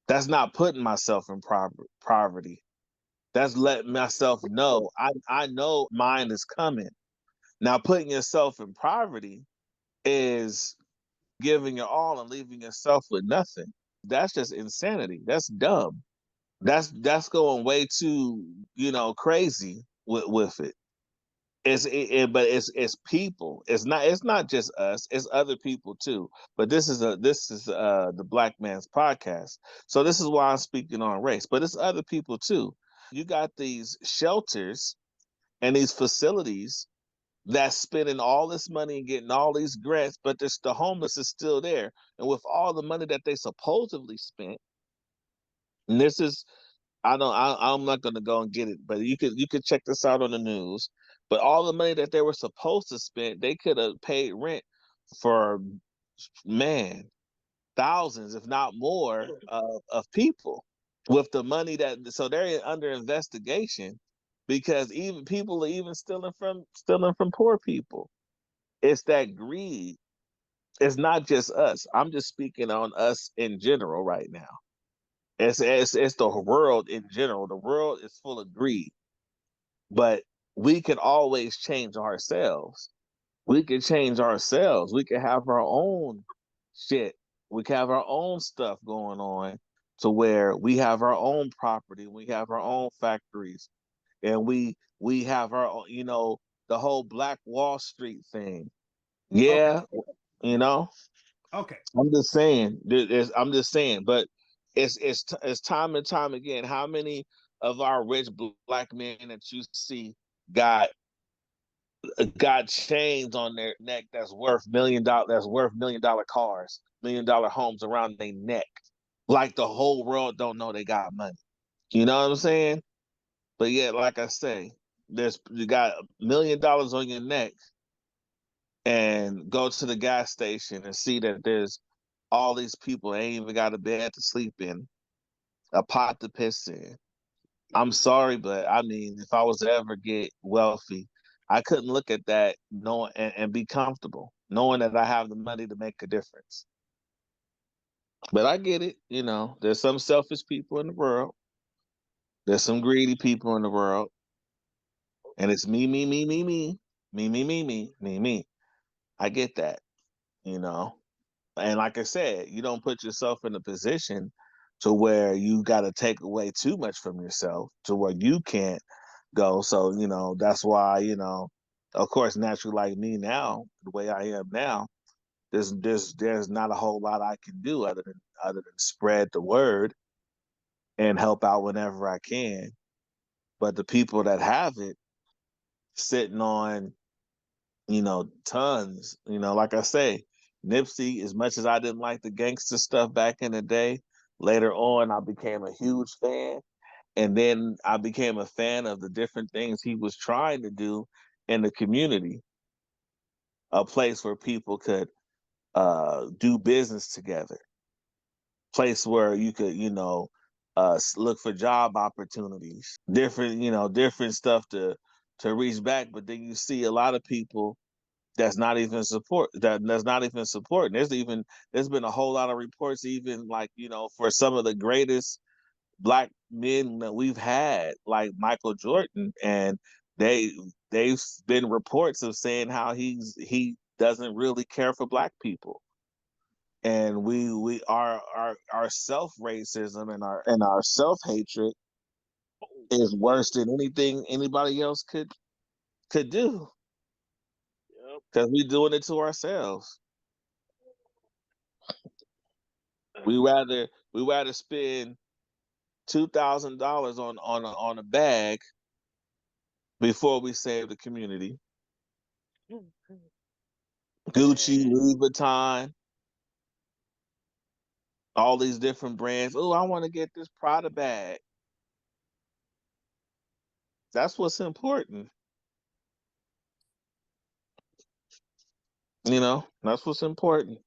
That's not putting myself in poverty. That's letting myself know I know mine is coming. Now, putting yourself in poverty is giving your all and leaving yourself with nothing. That's just insanity. That's dumb. That's going way too crazy with it. But it's people. It's not just us. It's other people too. But this is the Black Man's Podcast. So this is why I'm speaking on race. But it's other people too. You got these shelters and these facilities that's spending all this money and getting all these grants, but the homeless is still there. And with all the money that they supposedly spent, and this is I'm not going to go and get it, but you could check this out on the news. But all the money that they were supposed to spend, they could have paid rent for, man, thousands, if not more, of people with the money so they're under investigation because even people are even stealing from poor people. It's that greed. It's not just us. I'm just speaking on us in general right now. It's the world in general. The world is full of greed, but we can always change ourselves. We can change ourselves. We can have our own shit. We can have our own stuff going on to where we have our own property. We have our own factories, and we have our own, the whole Black Wall Street thing. Okay, Yeah, you know. okay. I'm just saying. I'm just saying, but it's time and time again. How many of our rich Black men that you see got got chains on their neck that's worth $1 million cars, $1 million homes around their neck, like the whole world don't know they got money. You know what I'm saying? But yeah, like I say, you got $1 million on your neck, and go to the gas station and see that there's all these people ain't even got a bed to sleep in, a pot to piss in. I'm sorry, but I mean, if I was to ever get wealthy, I couldn't look at that knowing and be comfortable, knowing that I have the money to make a difference. But I get it, you know, there's some selfish people in the world, there's some greedy people in the world, and it's me, me, me, me, me, me, me, me, me, me, me. I get that, you know. And like I said, you don't put yourself in a position to where you got to take away too much from yourself to where you can't go. So, you know, that's why, you know, of course, naturally like me now, the way I am now, there's not a whole lot I can do other than spread the word and help out whenever I can. But the people that have it sitting on, you know, tons, you know, like I say, Nipsey, as much as I didn't like the gangster stuff back in the day, later on I became a huge fan. And then I became a fan of the different things he was trying to do in the community, a place where people could do business together, place where you could, you know, look for job opportunities, different, you know, different stuff to reach back. But then you see a lot of people that's not even supporting. There's been a whole lot of reports, even like, you know, for some of the greatest black men that we've had, like Michael Jordan, and they they've been reports of saying how he doesn't really care for black people. And we our self racism and our self hatred is worse than anything anybody else could do, Yep. because we doing it to ourselves. We Exactly. rather we rather spend $2,000 on a bag before we save the community. Gucci, Man, Louis Vuitton, all these different brands. Oh, I want to get this Prada bag. That's what's important. You know, that's what's important.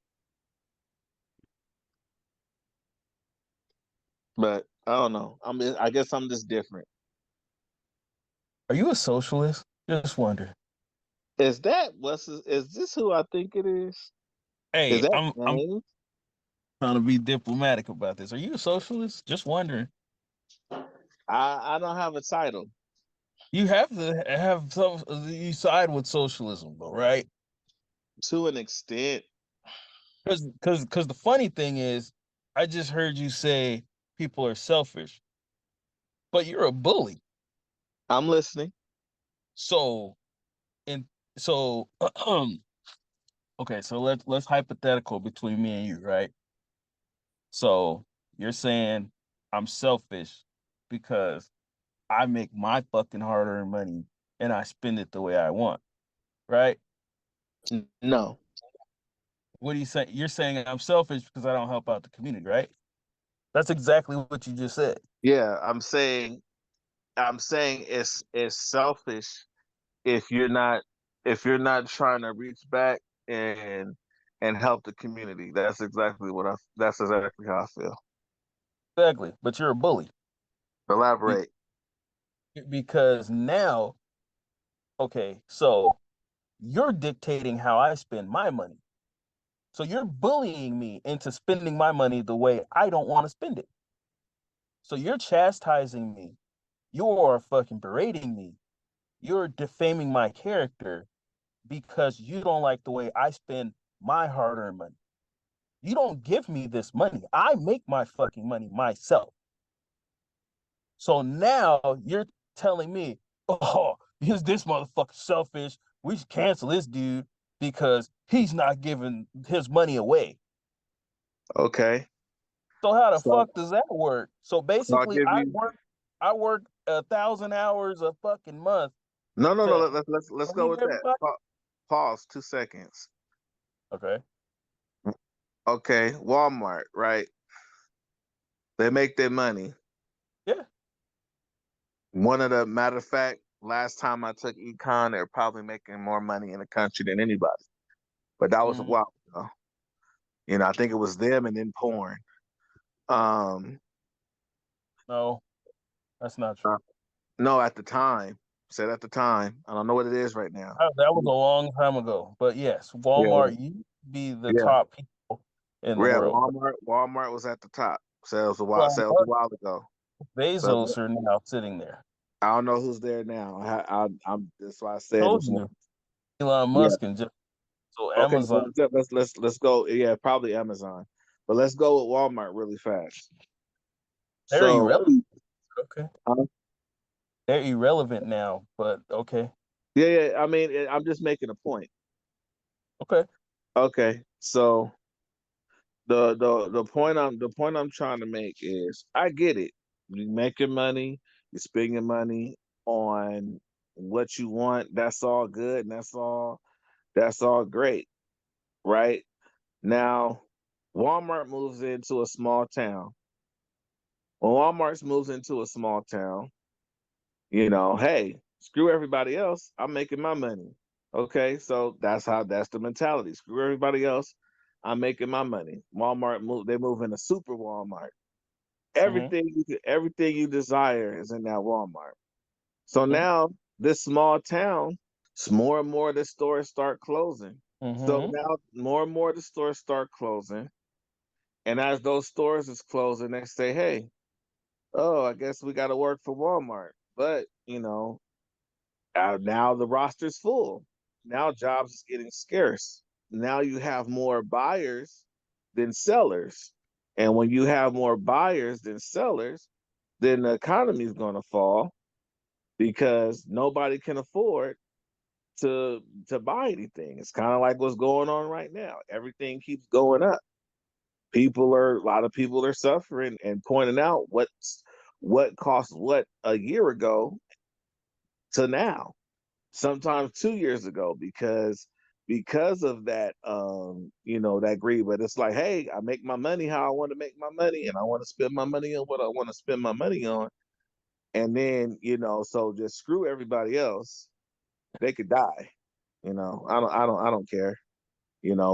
But I don't know. I guess I'm just different. Are you a socialist? Just wonder. Is this who I think it is? Is Hey, that I'm James? trying to be diplomatic about this. Are you a socialist? Just wondering. I don't have a title. You have to have some. You side with socialism, though, right? To an extent. Because the funny thing is, I just heard you say people are selfish, but you're a bully. I'm listening. So and so okay, so let's hypothetical between me and you, right? So you're saying I'm selfish because I make my fucking hard-earned money and I spend it the way I want, right? No. What are you saying? You're saying I'm selfish because I don't help out the community, right? That's exactly what you just said. Yeah, I'm saying it's selfish if you're not trying to reach back and help the community. That's exactly how I feel. Exactly. But you're a bully Be- Elaborate. because now, okay, so you're dictating how I spend my money. So you're bullying me into spending my money the way I don't want to spend it. So you're chastising me. You're fucking berating me. You're defaming my character because you don't like the way I spend my hard earned money. You don't give me this money. I make my fucking money myself. So now you're telling me, oh, is this motherfucker selfish? We should cancel this dude because he's not giving his money away. Okay. So how the So fuck does that work? So I'll basically, give you I work 1,000 hours a fucking month no. to Let's go relieve with that. everybody. Pause 2 seconds. Okay. Okay, Walmart, right? They make their money. Yeah. One of the matter of fact, last time I took econ, they're probably making more money in the country than anybody. But that was a Mm-hmm. while ago. I think it was them and then porn. Um, No, that's not true. no, at the time, said at the time. I don't know what it is right now. That was a long time ago. But yes, Yeah, Walmart used to be the yeah, top people in the yeah. world. Walmart was at the top. Sales a Walmart, while ago. But Bezos are now sitting there. I don't know who's there now. I'm. That's why I said Told it's one. you, Elon Yeah. Musk and just so Okay. Amazon. Well, let's go. Yeah, probably Amazon. But let's go with Walmart really fast. They're So, irrelevant. Okay, uh, they're irrelevant now. But okay, yeah. I mean, I'm just making a point. okay. Okay. So the point I'm trying to make is I get it. You making money, you spending money on what you want. That's all good, and that's all great, right? Now, Walmart moves into a small town. When Walmart moves into a small town, hey, screw everybody else. I'm making my money. Okay, so that's the mentality. Screw everybody else. I'm making my money. They move in a super Walmart. Mm-hmm. Everything you desire is in that Walmart. So now this small town, more and more of the stores start closing. So Mm-hmm. now more and more of the stores start closing. And as those stores is closing, they say, hey, oh, I guess we got to work for Walmart. But, now the roster's full. Now jobs is getting scarce. Now you have more buyers than sellers. And when you have more buyers than sellers, then the economy is going to fall because nobody can afford to buy anything. It's kind of like what's going on right now. Everything keeps going up. A lot of people are suffering and pointing out what cost what a year ago to now, sometimes 2 years ago, because of that that greed. But it's like, hey, I make my money how I want to make my money, and I want to spend my money on what I want to spend my money on. And then, so just screw everybody else. They could die. I don't care.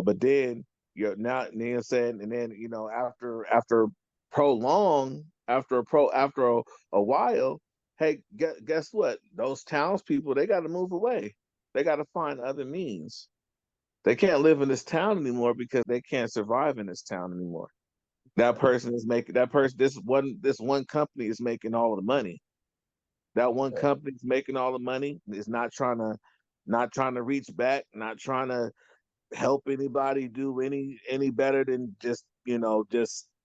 But then you're not, saying, and then, after a while, hey, guess what? Those townspeople, they got to move away. They got to find other means. They can't live in this town anymore because they can't survive in this town anymore. This one company is making all of the money. That one Okay. company is making all the money, is not trying to reach back, not trying to help anybody do any better than just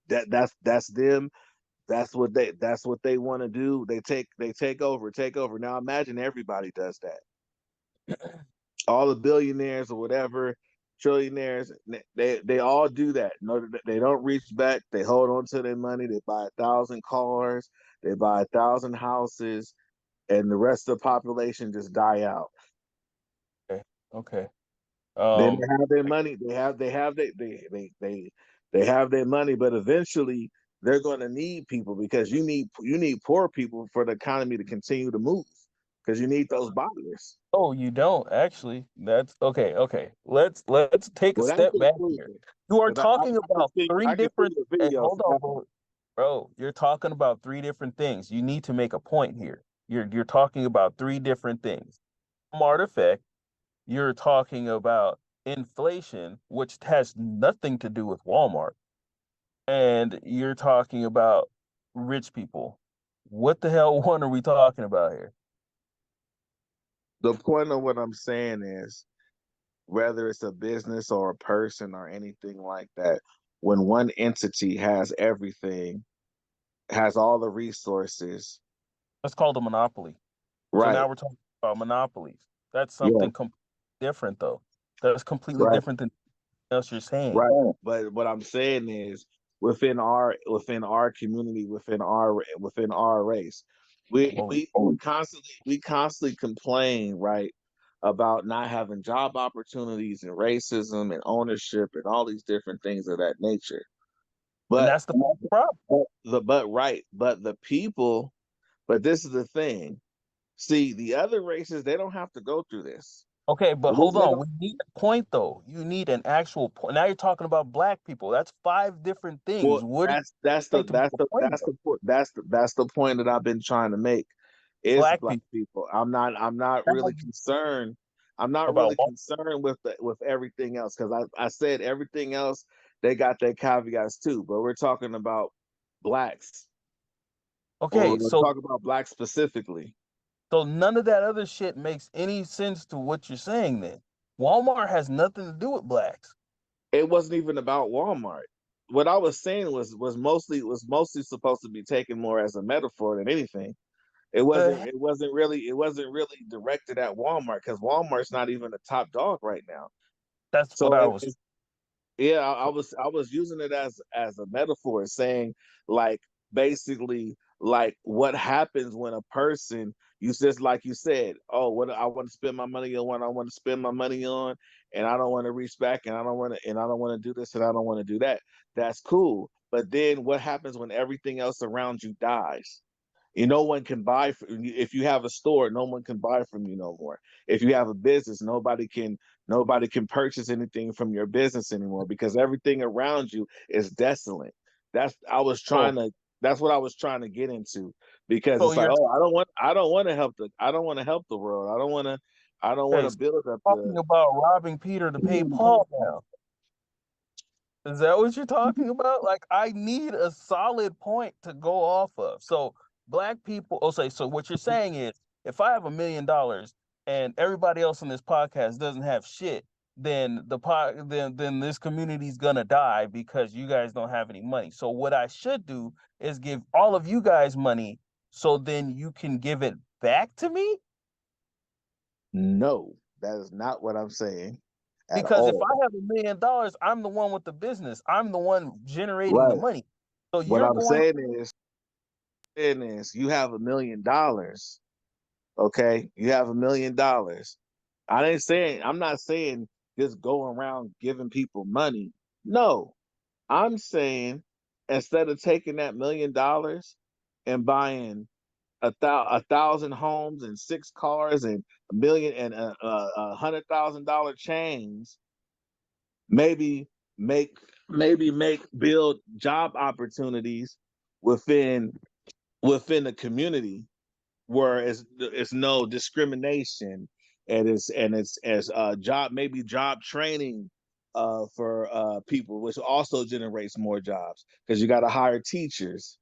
that's them. That's what they want to do. They take over. Now imagine everybody does that. All the billionaires or whatever, trillionaires, they all do that. No, they don't reach back. They hold on to their money. They buy 1,000 cars. They buy 1,000 houses, and the rest of the population just die out. Okay. Okay. Then they Um, have their money. They have their money, but eventually they're going to need people because you need poor people for the economy to continue to move because you need those buyers. oh, you don't actually. That's okay. Okay. Let's take a Well, that's step the back here. conclusion You are because I talking can about see three I can see different. the Hey, videos. hold on, bro. You're talking about three different things. You need to make a point here. You're talking about three different things. Smart effect. You're talking about inflation, which has nothing to do with Walmart, and you're talking about rich people. What the hell one are we talking about here? The point of what I'm saying is whether it's a business or a person or anything like that, when one entity has everything, has all the resources, That's called a monopoly. So now right? we're talking about monopolies. That's Yeah, something completely different, though. That's completely right. different than else you're saying. Right. But what I'm saying is within our community, within our race, we Well, we we constantly complain, right, about not having job opportunities and racism and ownership and all these different things of that nature. and But that's the problem. but the people, but this is the thing. See, the other races, they don't have to go through this. Okay, but We hold live. on. We need a point though. You need an actual point. Now you're talking about black people. That's 5 different Well, things. What do you that's the like to make that's a the point that's about? the point that's the point that I've been trying to make is Black black people people. I'm not really concerned. I'm not about really concerned with everything else because I said everything else they got their caveats too, but we're talking about blacks or okay, we're so talking about blacks specifically. so none of that other shit makes any sense to what you're saying then. Walmart has nothing to do with blacks. It wasn't even about Walmart. What I was saying was mostly supposed to be taken more as a metaphor than anything. It The wasn't heck? it wasn't really directed at Walmart because Walmart's not even a top dog right now. That's what So I was yeah, I was using it as a metaphor, saying like basically like what happens when a person you just like you said, oh, what I want to spend my money on, what I want to spend my money on, and I don't want to reach back, and I don't want to do this, and I don't want to do that. That's cool, but then what happens when everything else around you dies? No one can buy if you have a store, no one can buy from you no more. If you have a business, nobody can purchase anything from your business anymore because everything around you is desolate. That's I was so trying to that's what I was trying to get into because so it's like, you're oh, I don't want to help the world. I don't want to okay, so build up you're talking the about robbing Peter to pay Paul now. Is that what you're talking about? Like, I need a solid point to go off of. So, black people, okay, so what you're saying is if I have $1 million and everybody else in this podcast doesn't have shit, then then this community's gonna die because you guys don't have any money. So what I should do is give all of you guys money so then you can give it back to me? No, that is not what I'm saying at Because if I all. have $1 million, I'm the one with the business. I'm the one generating the Right. money. So What you're I'm going saying is you have $1 million. Okay, you have $1 million. I'm not saying just go around giving people money. No, I'm saying instead of taking that $1 million and buying a thousand homes and 6 cars and a million and $100,000 chains, maybe make maybe build job opportunities within the community where it's no discrimination, and it's as job training for people, which also generates more jobs because you got to hire teachers,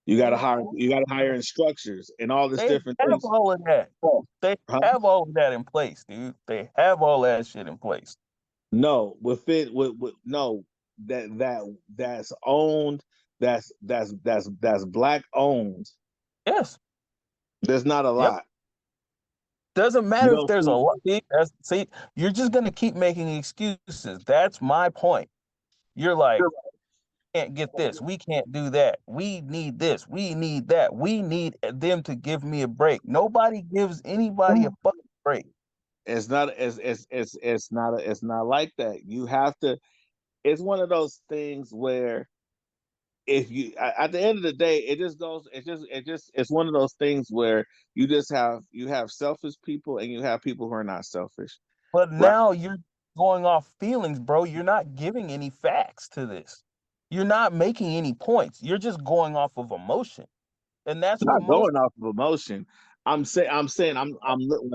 they you got to hire instructors and all this they different have things. all of that. They Huh? have all of that in place, dude. They have all that shit in place. No, with no, that's owned, that's black owned. Yes. There's not a Yep. lot. Doesn't You matter if don't there's a see. lot. See, you're just gonna keep making excuses. That's my point. You're like, can't get this. We can't do that. We need this. We need that. We need them to give me a break. Nobody gives anybody a fucking break. It's not it's not like that. You have to. It's one of those things where if you at the end of the day, it just goes. It's one of those things where you have selfish people and you have people who are not selfish, But right? now you're going off feelings, bro. You're not giving any facts to this. You're not making any points. You're just going off of emotion. And that's what Not most going off of emotion. I'm saying I'm looking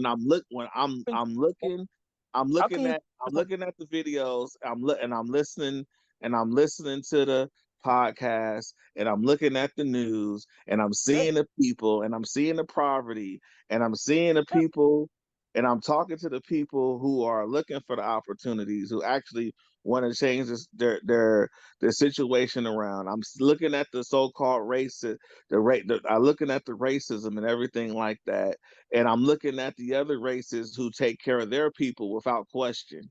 how can you I'm looking at the videos. And I'm listening to the podcast, and I'm looking at the news, and I'm yeah, seeing the people, and I'm seeing the poverty, and I'm seeing the yeah, people, and I'm talking to the people who are looking for the opportunities, who actually want to change their situation around. Looking at the so-called racist I'm looking at the racism and everything like that, and I'm looking at the other races who take care of their people without question,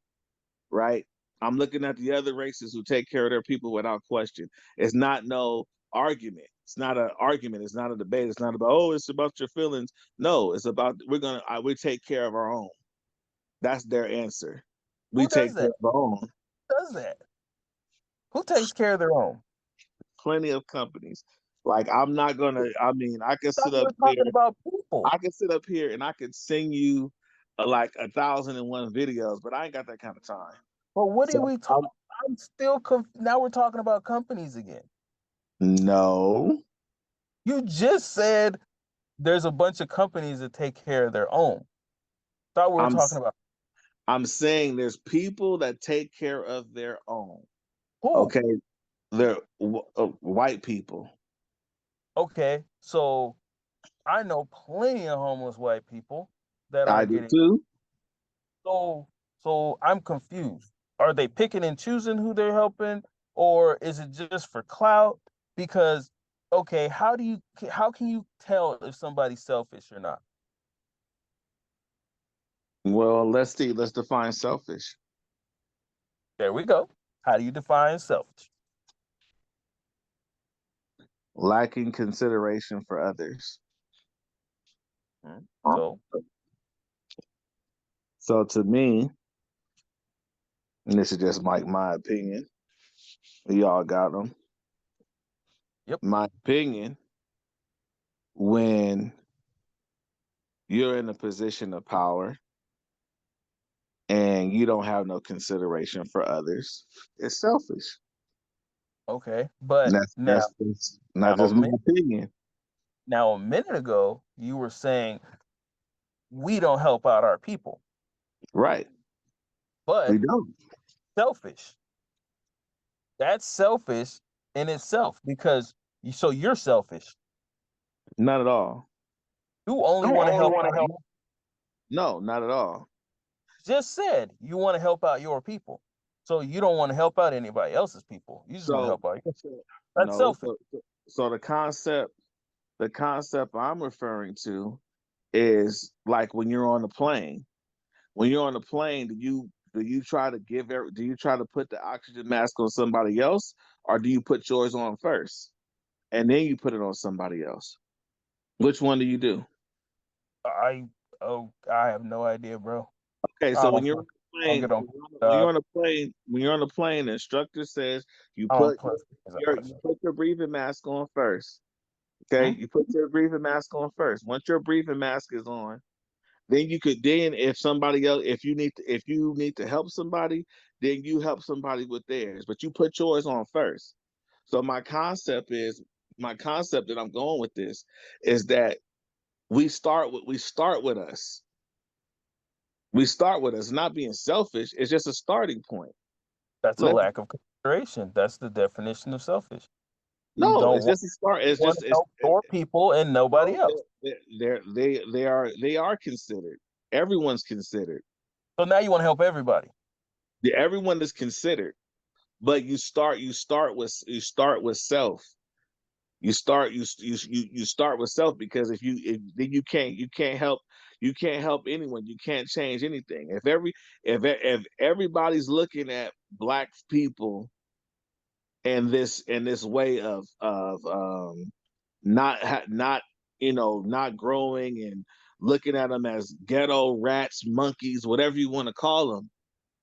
right? I'm looking at the other races who take care of their people without question. It's not no argument. It's not an argument. It's not a debate. It's not about, oh, it's about your feelings. No, it's about we take care of our own. That's their answer. We who does take care that? of our own. Who does that? Who takes care of their own? Plenty of companies. Like I'm not gonna. I mean, I thought we were talking about people. I can sit up here and I can sing you. like 1,001 videos, but I ain't got that kind of time. But what are So we talking? I'm still now we're talking about companies again. no, You just said there's a bunch of companies that take care of their own. Thought we were I'm talking about I'm saying there's people that take care of their own. who? Okay, they're white people. Okay, so I know plenty of homeless white people that I aren't do getting. too. So I'm confused. Are they picking and choosing who they're helping, or is it just for clout? Because okay, how can you tell if somebody's selfish or not? Well, let's see. Let's define selfish. There we go. How do you define selfish? Lacking consideration for others. Hmm. So So to me, and this is just like my opinion. Y'all got them. yep. My opinion, when you're in a position of power and you don't have no consideration for others, it's selfish. Okay, And but that's not now a just my minute opinion. now a minute ago you were saying we don't help out our people, Right. but We don't. selfish. That's selfish in itself because you're selfish. Not at all. You only You want to only help want to out. help. No, not at all. Just said you want to help out your people. So you don't want to help out anybody else's people. You just want to So help out. That's no, selfish. so the concept I'm referring to is like when you're on a plane. When you're on a plane, do you try to do you try to put the oxygen mask on somebody else, or do you put yours on first and then you put it on somebody else? Which one do you do? I I have no idea, bro. Okay, I so when don't you're on a I don't plane, get on when you're job. on a plane, when you're on a plane, the instructor says you I don't put plus you put your breathing mask on first. Hmm? Okay, you put your breathing mask on first. Once your breathing mask is on, then you could then if somebody else if you need to help somebody, then you help somebody with theirs. But you put yours on first. So my concept that I'm going with this is that we start with us. We start with us. Not being selfish. It's just a starting point. That's a Let lack of consideration. That's the definition of selfish. You no, don't it's just a start. you It's want just to help your people and nobody no, else. they are considered. Everyone's considered. So now you want to help everybody. Everyone is considered. But you start with self. You start with self because if then you can't help anyone. You can't change anything. If everybody's looking at black people in this way of not not growing and looking at them as ghetto rats, monkeys, whatever you want to call them,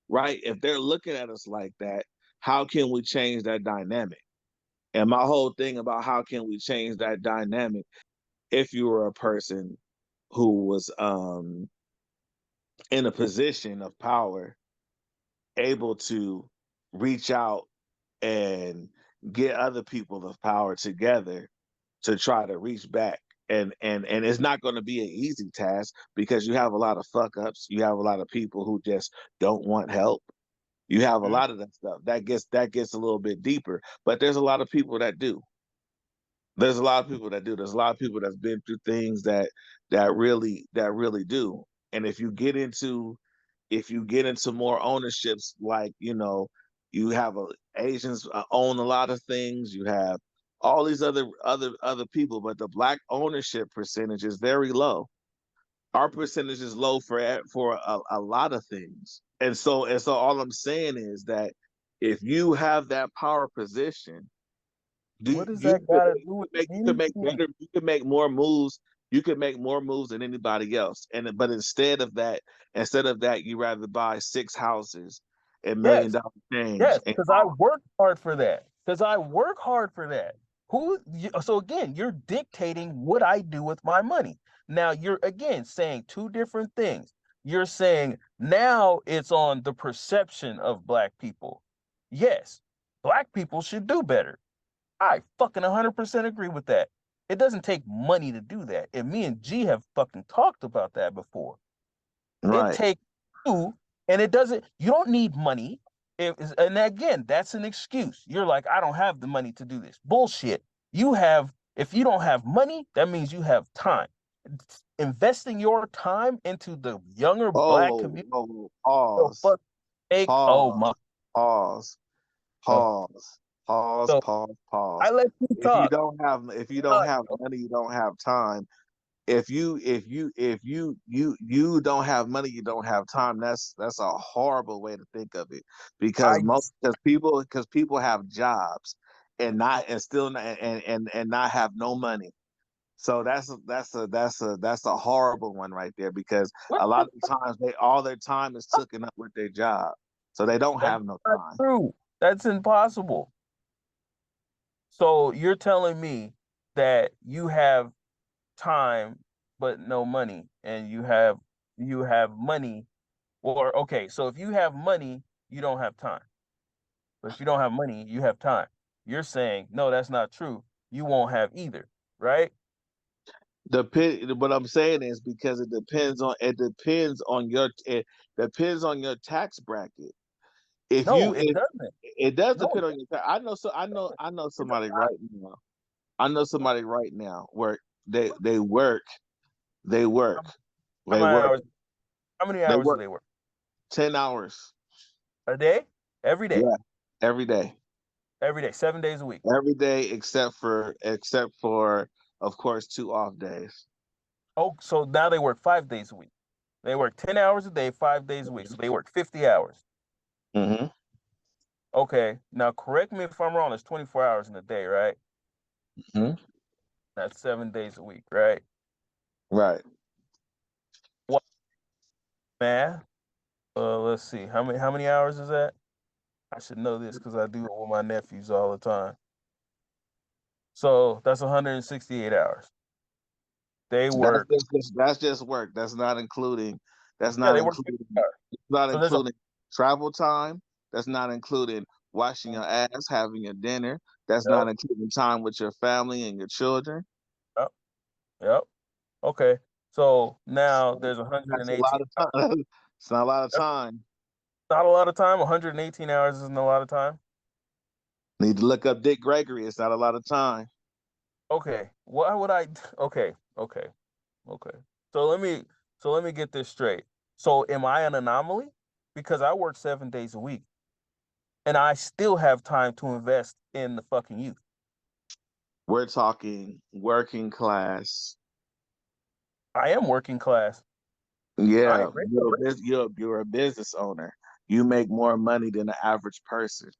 right? If they're looking at us like that, how can we change that dynamic? And my whole thing about how can we change that dynamic if you were a person who was in a position of power, able to reach out and get other people of power together to try to reach back. And it's not going to be an easy task because you have a lot of fuck ups. You have a lot of people who just don't want help. You have a Mhm. lot of that stuff. That gets a little bit deeper, but there's a lot of people that do. There's a lot of people that do. There's a lot of people that's been through things that really do. And if you get into more ownerships, like you have Asians own a lot of things. You have all these other people, but the black ownership percentage is very low. Our percentage is low for a lot of things. And so all I'm saying is that if you have that power position, do What does you that got to do with you could make anything? better you could make more moves. You could make more moves than anybody else. But instead of that, you rather buy six houses and million Yes. dollar change Yes, and because I work hard for that. Because I work hard for that. So again, you're dictating what I do with my money. Now you're again saying two different things. you're saying now it's on the perception of black people. Yes, black people should do better. I fucking 100% agree with that. It doesn't take money to do that. And me and G have fucking talked about that before. It Right. takes you, and you don't need money. And again, that's an excuse. You're like, I don't have the money to do this. Bullshit. If you don't have money, that means you have time. Investing your time into the younger black Oh, community. oh, The pause, fuck oh pause, my. pause, Uh, pause, pause, so pause, pause. I let you If you talk. don't have, if you don't have money, you don't have time. If you don't have money, you don't have time. That's a horrible way to think of it, I because people have jobs and not and still not, and not have no money. So that's a horrible one right there, because what a the lot of times all their time is taken up with their job, so they don't That's have no not time. true. That's impossible. So you're telling me that you have time but no money, and you have money, or okay, so if you have money, you don't have time. But if you don't have money, you have time. You're saying, no, that's not true. You won't have either, right? What I'm saying is, because it depends on your tax bracket. If No, you it if doesn't. It does No, depend on your tax. I know it does somebody not. right now. I know somebody right now where they work, they work, How they many work, hours? How many they hours do work they work? 10 hours. A day? Every day. Yeah, every day. Every day, 7 days a week. Every day except for of course 2 off days. Oh, so now they work 5 days a week. They work 10 hours a day, 5 days a week. So they work 50 hours. Mm-hmm. Okay. Now correct me if I'm wrong. It's 24 hours in a day, right? Hmm. That's 7 days a week, right? Right. What math? Let's see. How many hours is that? I should know this because I do it with my nephews all the time. So that's 168 hours. They That's work. that's just work. That's not including. That's Yeah, not they work 50 including. hours. It's not So there's a including travel time. That's not including washing your ass, having your dinner. That's yep, not including time with your family and your children. yep, yep. Okay. So now So there's that's a 118. lot of time. It's not a lot of That's time. not a lot of time. 118 hours isn't a lot of time. Need to look up Dick Gregory. It's not a lot of time. Okay. Why would I? Okay. Okay. Okay. So let me get this straight. So am I an anomaly? Because I work 7 days a week and I still have time to invest in the fucking youth. We're talking working class. I am working class. I Yeah, ain't rich, you're a, rich. you're a business owner. You make more money than the average person.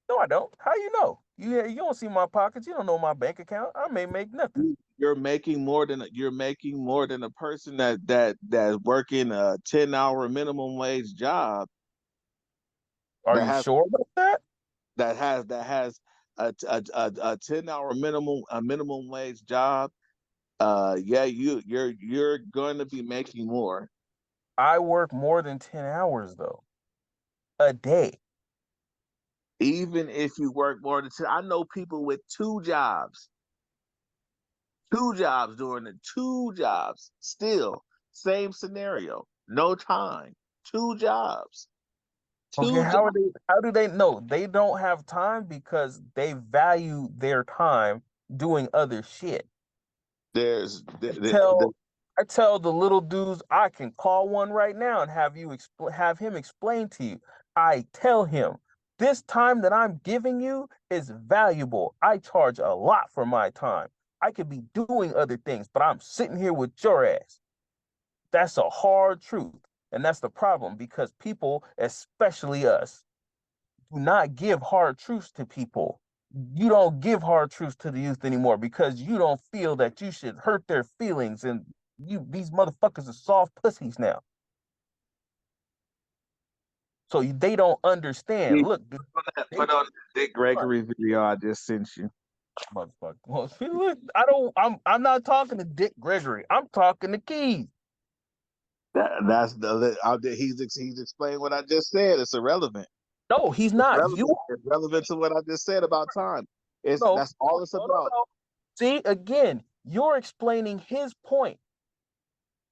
No, I don't. How you know? You don't see my pockets. You don't know my bank account. I may make nothing. You're making more than a person that's working a 10-hour minimum wage job, Are that you has sure about that? that has a 10-hour minimum wage job. Yeah, you're going to be making more. I work more than 10 hours though a day. Even if you work more than 10. I know people with two jobs doing the two jobs, still same scenario, no time, two jobs, Okay, two jobs. how do they know? They don't have time because they value their time doing other shit. There's I tell I tell the little dudes I can call one right now and have him explain to you. I tell him this time that I'm giving you is valuable. I charge a lot for my time. I could be doing other things, but I'm sitting here with your ass. That's a hard truth. And that's the problem because people, especially us, do not give hard truths to people. You don't give hard truths to the youth anymore because you don't feel that you should hurt their feelings, and these motherfuckers are soft pussies now. So they don't understand. Look, dude, they put on the Dick Gregory video I just sent you. motherfucker. Well, see, look, I'm not talking to Dick Gregory. I'm talking to Keys. That's he's explaining what I just said. It's irrelevant. No, he's It's not. You relevant. It's relevant to what I just said about time. no, That's all it's about. no. See, again, you're explaining his point.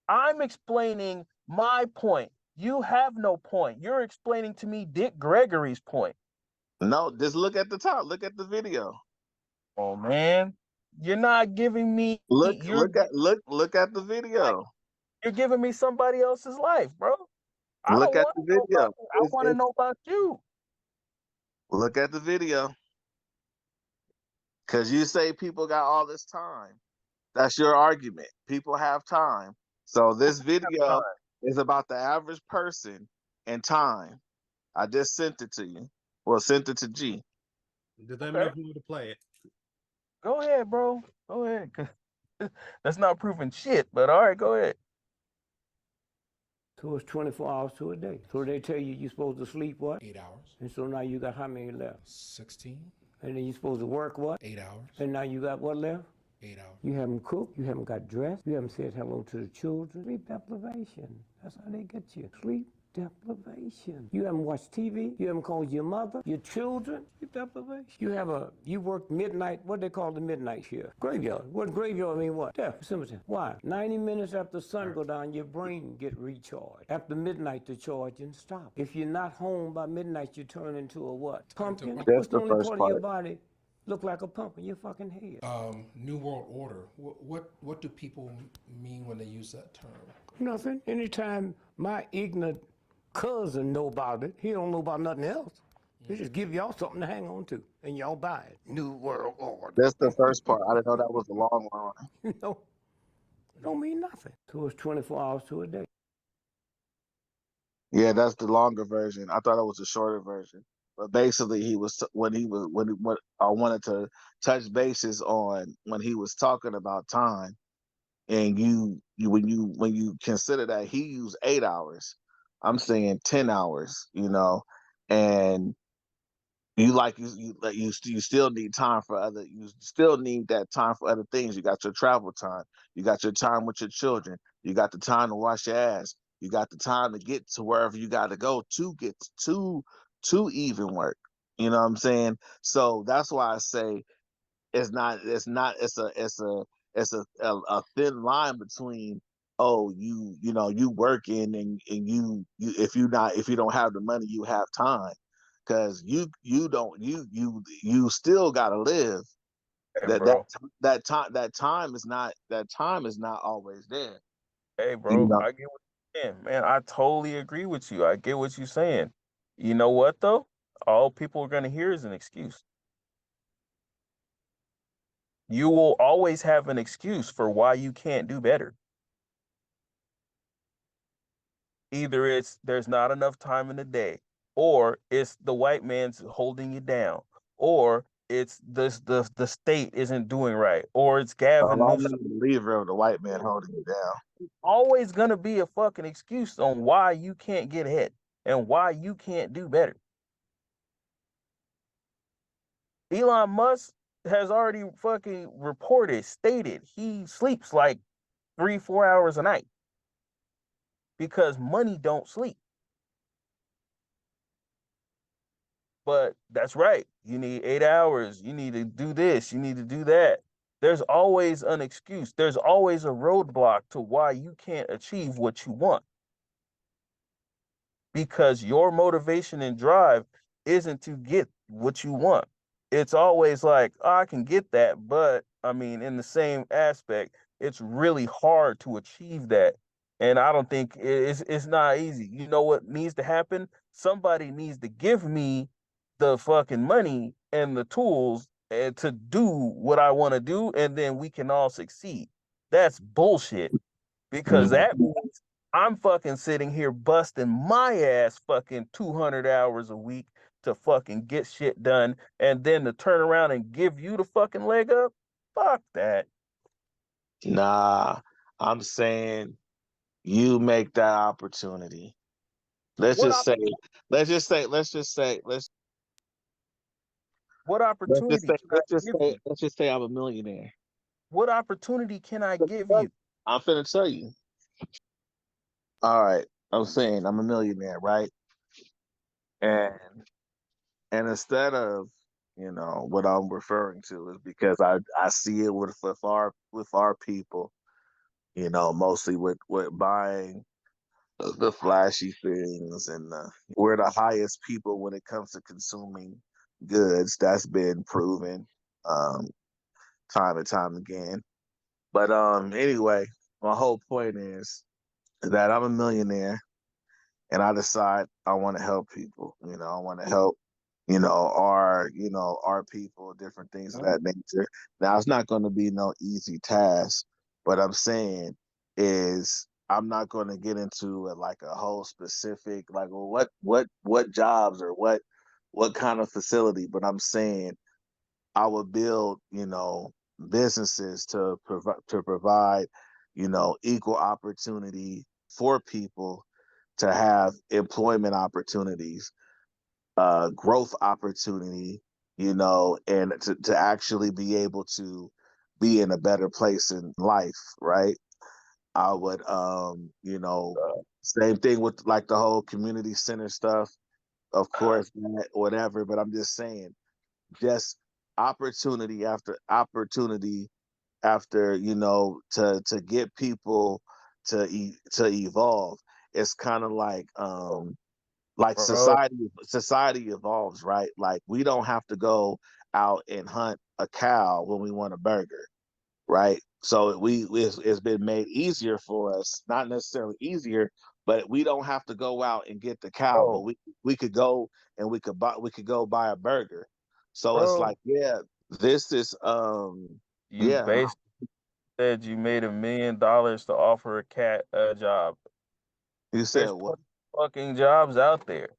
I'm explaining my point. You have no point. You're explaining to me Dick Gregory's point. No, just look at the top. Look at the video. Oh man, you're not giving me. Look at the video. You're giving me somebody else's life, bro. I Look don't at want the to know video. about you. I want to know about you. Look at the video. Because you say people got all this time. That's your argument. People have time. So this video is about the average person and time. I just sent it to you. Well, sent it to G. Just let me know if you want to play it. Go ahead, bro. Go ahead. That's not proving shit, but all right, go ahead. So it's 24 hours to a day. So they tell you you're supposed to sleep what? 8 hours. And so now you got how many left? 16. And then you're supposed to work what? 8 hours. And now you got what left? 8 hours. You haven't cooked, you haven't got dressed, you haven't said hello to the children. Sleep deprivation. That's how they get you. Sleep deprivation. You haven't watched TV, you haven't called your mother, your children. Sleep deprivation. You work midnight, what they call the midnight shift? Graveyard. What graveyard mean what? Death, cemetery. Why? 90 minutes after the sun go down, your brain get recharged. After midnight, the charging stop. If you're not home by midnight, you turn into a what? Pumpkin? That's What's the the only first part of your part. body look like a pumpkin? Your fucking head. New World Order. What do people mean when they use that term? Nothing. Anytime my ignorant cousin know about it, he don't know about nothing else. He just give y'all something to hang on to, and y'all buy it. New World Order. That's the first part. I didn't know that was a long line. You know, it don't mean nothing. So it's 24 hours to a day. Yeah, that's the longer version. I thought it was a shorter version. But basically, when I wanted to touch bases on when he was talking about time, and when you consider that he used 8 hours, I'm saying 10 hours, and you still need time for you still need that time for other things. You got your travel time, you got your time with your children, you got the time to wash your ass, you got the time to get to wherever you got to go to get to even work. You know what I'm saying? So that's why I say it's a thin line between, oh, you working, and if you don't have the money, you have time, because you still got to live. Hey, that that bro. that time is not always there. Hey, you bro. know I get what you're saying, man. I totally agree with you. I get what you're saying. You know what though? All people are gonna hear is an excuse. You will always have an excuse for why you can't do better. Either it's there's not enough time in the day, or it's the white man's holding you down, or it's the state isn't doing right, or it's Gavin I'm Newsom. not a believer of the white man holding you down. Always gonna be a fucking excuse on why you can't get ahead and why you can't do better. Elon Musk has already fucking stated he sleeps like 3-4 hours a night because money don't sleep. But that's right. You need 8 hours. You need to do this. You need to do that. There's always an excuse. There's always a roadblock to why you can't achieve what you want. Because your motivation and drive isn't to get what you want. It's always like, oh, I can get that, but I mean, in the same aspect, it's really hard to achieve that. And I don't think it's not easy. You know what needs to happen? Somebody needs to give me the fucking money and the tools to do what I want to do, and then we can all succeed. That's bullshit, because Mhm. that means I'm fucking sitting here busting my ass fucking 200 hours a week to fucking get shit done, and then to turn around and give you the fucking leg up. Fuck that. Nah, I'm saying you make that opportunity. Let's What just op- say, let's just say, let's just say, what opportunity can I give you? let's just say I'm a millionaire. What opportunity can I give you? I'm finna tell you. All right. I'm saying I'm a millionaire, right? And instead of, what I'm referring to is because I see it with our people, mostly with buying the flashy things, and we're the highest people when it comes to consuming goods. That's been proven um, time and time again. But anyway, my whole point is that I'm a millionaire, and I decide I want to help people. I want to help, our people, different things of that nature. Now, it's not going to be no easy task, but I'm saying is I'm not going to get into like a whole specific, like, well, what jobs or what kind of facility, but I'm saying I would build, businesses to provide, equal opportunity for people to have employment opportunities, growth opportunity, and to actually be able to be in a better place in life, right? I would, same thing with like the whole community center stuff, of course, whatever. But I'm just saying, just opportunity after opportunity after, to get people to evolve. It's kind of like Bro, society evolves, right? Like we don't have to go out and hunt a cow when we want a burger, right? So it's been made easier for us, not necessarily easier, but we don't have to go out and get the cow, but bro, we could go and we could go buy a burger. So it's bro. like, yeah, this is You yeah. basically said you made $1 million to offer a cat a job. You said There's what? plenty of fucking jobs out there.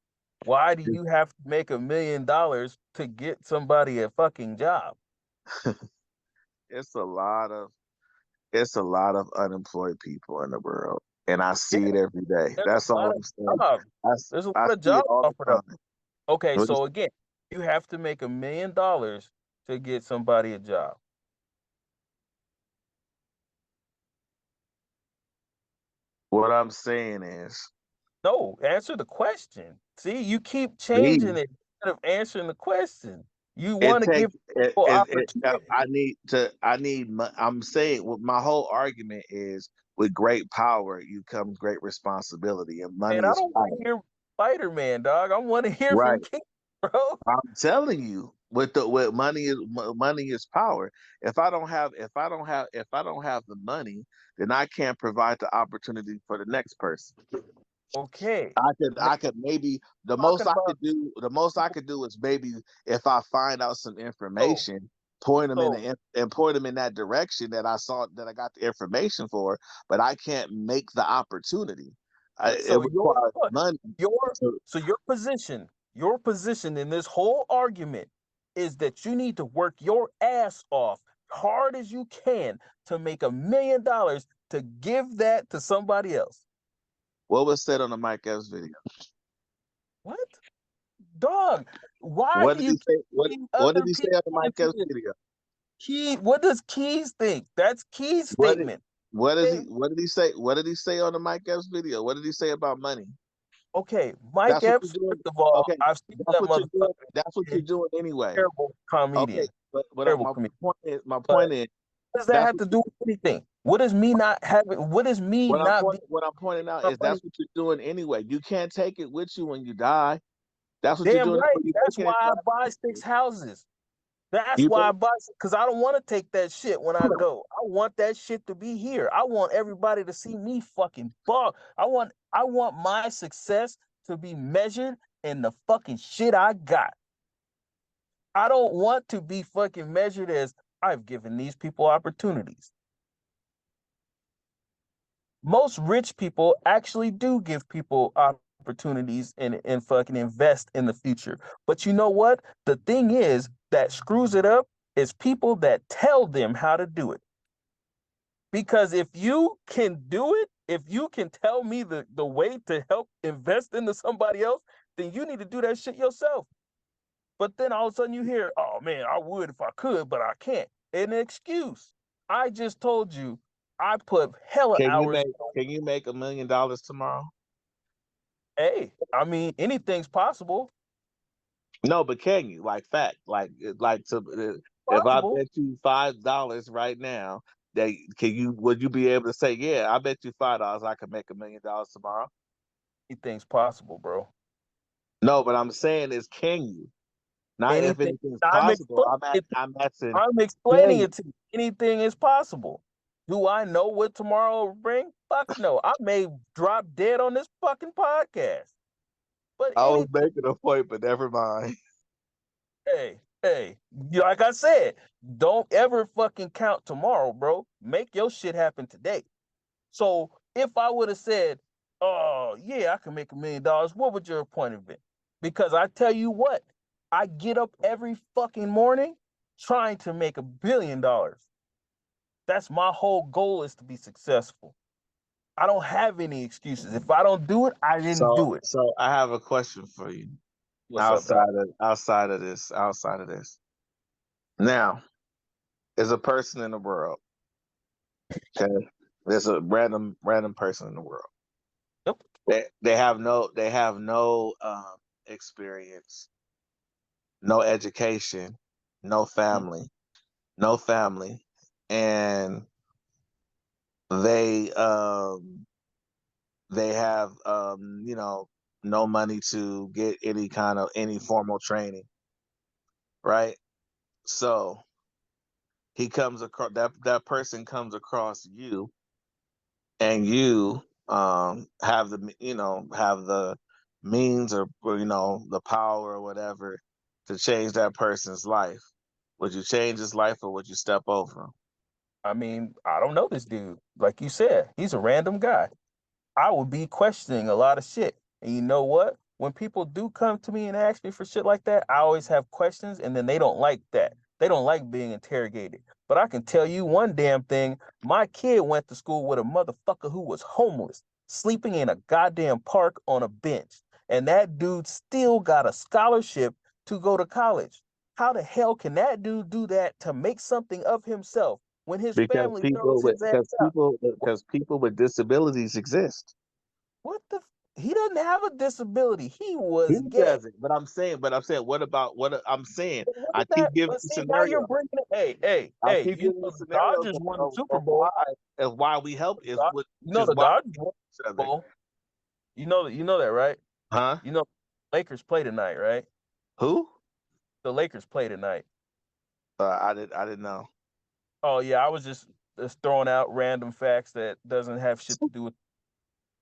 Why do you have to make $1 million to get somebody a fucking job? It's a lot of it's a lot of unemployed people in the world, and I Yeah, see it every day. there's That's a lot all of I'm saying. jobs. I, There's a lot I of see it jobs all the offered up. time. Okay, What so again, you have to make $1 million to get somebody a job. what I'm saying is, No, answer the question. See, you keep me. changing it instead of answering the question. You It want to take give it, people it, it opportunity. I'm saying what my whole argument is: with great power you comes great responsibility, and And money I is don't want power. to hear Spider-Man, dog. I want to hear from Right. King, bro. I'm telling you, with money is power. If I don't have the money, then I can't provide the opportunity for the next person. Okay. Now I could maybe talking about the most I could do is maybe if I find out some so information, point them so and point them in that direction that I got the information for, but I can't make the opportunity. It so requires money your to. your position in this whole argument is that you need to work your ass off hard as you can to make $1 million to give that to somebody else. What was said on the Mike Epps video? What? Dog, why What do did you he say? What keep What did other he say people on the Mike into Epps this? video? What does Keys think? That's Keys' What did statement. what does he Okay, what did he say? What did he say on the Mike Epps video? What did he say about money? okay, Mike That's what you're Epps, doing. first of all, Okay, I've seen that's that what you're doing. motherfucker. That's what you're He's doing a anyway. terrible Okay, comedian. but Terrible my comedian. point is my But point is what does that that's have to do with anything? What does me not having? What does me not being what I'm pointing out my is money? that's what you're doing anyway. You can't take it with you when you die. That's what you're Damn doing right. when you're That's making why it. I buy 6 houses. That's You why I make, buy because I don't want to take that shit when I go. I want that shit to be here. I want everybody to see me fucking ball. I want my success to be measured in the fucking shit I got. I don't want to be fucking measured as I've given these people opportunities. Most rich people actually do give people opportunities and fucking invest in the future. But you know what? The thing is that screws it up is people that tell them how to do it. Because if you can do it, if you can tell me the way to help invest into somebody else, then you need to do that shit yourself. But then all of a sudden you hear, oh man, I would if I could, but I can't. An excuse. I just told you I put hella Can you hours. make $1 million tomorrow? Hey, I mean, anything's possible. No, but can you? Like fact, if I Possible. bet you $5 right now, that would you be able to say, yeah, I bet you $5 I could make $1 million tomorrow? Anything's possible, bro. No, but I'm saying is, can you? Not if Anything. anything's I'm possible. explaining it. I'm asking, I'm can explaining you? it to you. Anything is possible. Do I know what tomorrow will bring? Fuck no. I may drop dead on this fucking podcast. But I was anything, making a point, but never mind. hey, like I said, don't ever fucking count tomorrow, bro. Make your shit happen today. So if I would have said, oh, yeah, I can make $1 million, what would your point have been? Because I tell you what, I get up every fucking morning trying to make $1 billion. That's my whole goal, is to be successful. I don't have any excuses. If I don't do it, I didn't do it. So I have a question for you. What's up, dog? Outside of this. Now, there's a person in the world. Okay, there's a random person in the world. Yep. They have no experience, no education, no family, and they they have no money to get any formal training, right? So he comes across that person comes across you, and you have the means, or the power or whatever, to change that person's life. Would you change his life, or would you step over him? I mean, I don't know this dude. Like you said, he's a random guy. I would be questioning a lot of shit. And you know what? When people do come to me and ask me for shit like that, I always have questions, and then they don't like that. They don't like being interrogated. But I can tell you one damn thing. My kid went to school with a motherfucker who was homeless, sleeping in a goddamn park on a bench. And that dude still got a scholarship to go to college. How the hell can that dude do that to make something of himself when his Because family throws his ass out? people with disabilities exist. What the? He doesn't have a disability. He He was gay. doesn't. But I'm saying, what I'm saying? But what I is keep that? giving But you see, now you're scenarios. bringing it. Hey. You You know the the scenarios Dodgers won the of, Super Bowl. why we help is what You know is the why Dodgers we won help each the Super other. Bowl. You know that, right? Huh? You know, Lakers play tonight, right? Who? The Lakers play tonight. I didn't know. Oh yeah, I was just throwing out random facts that doesn't have shit to do with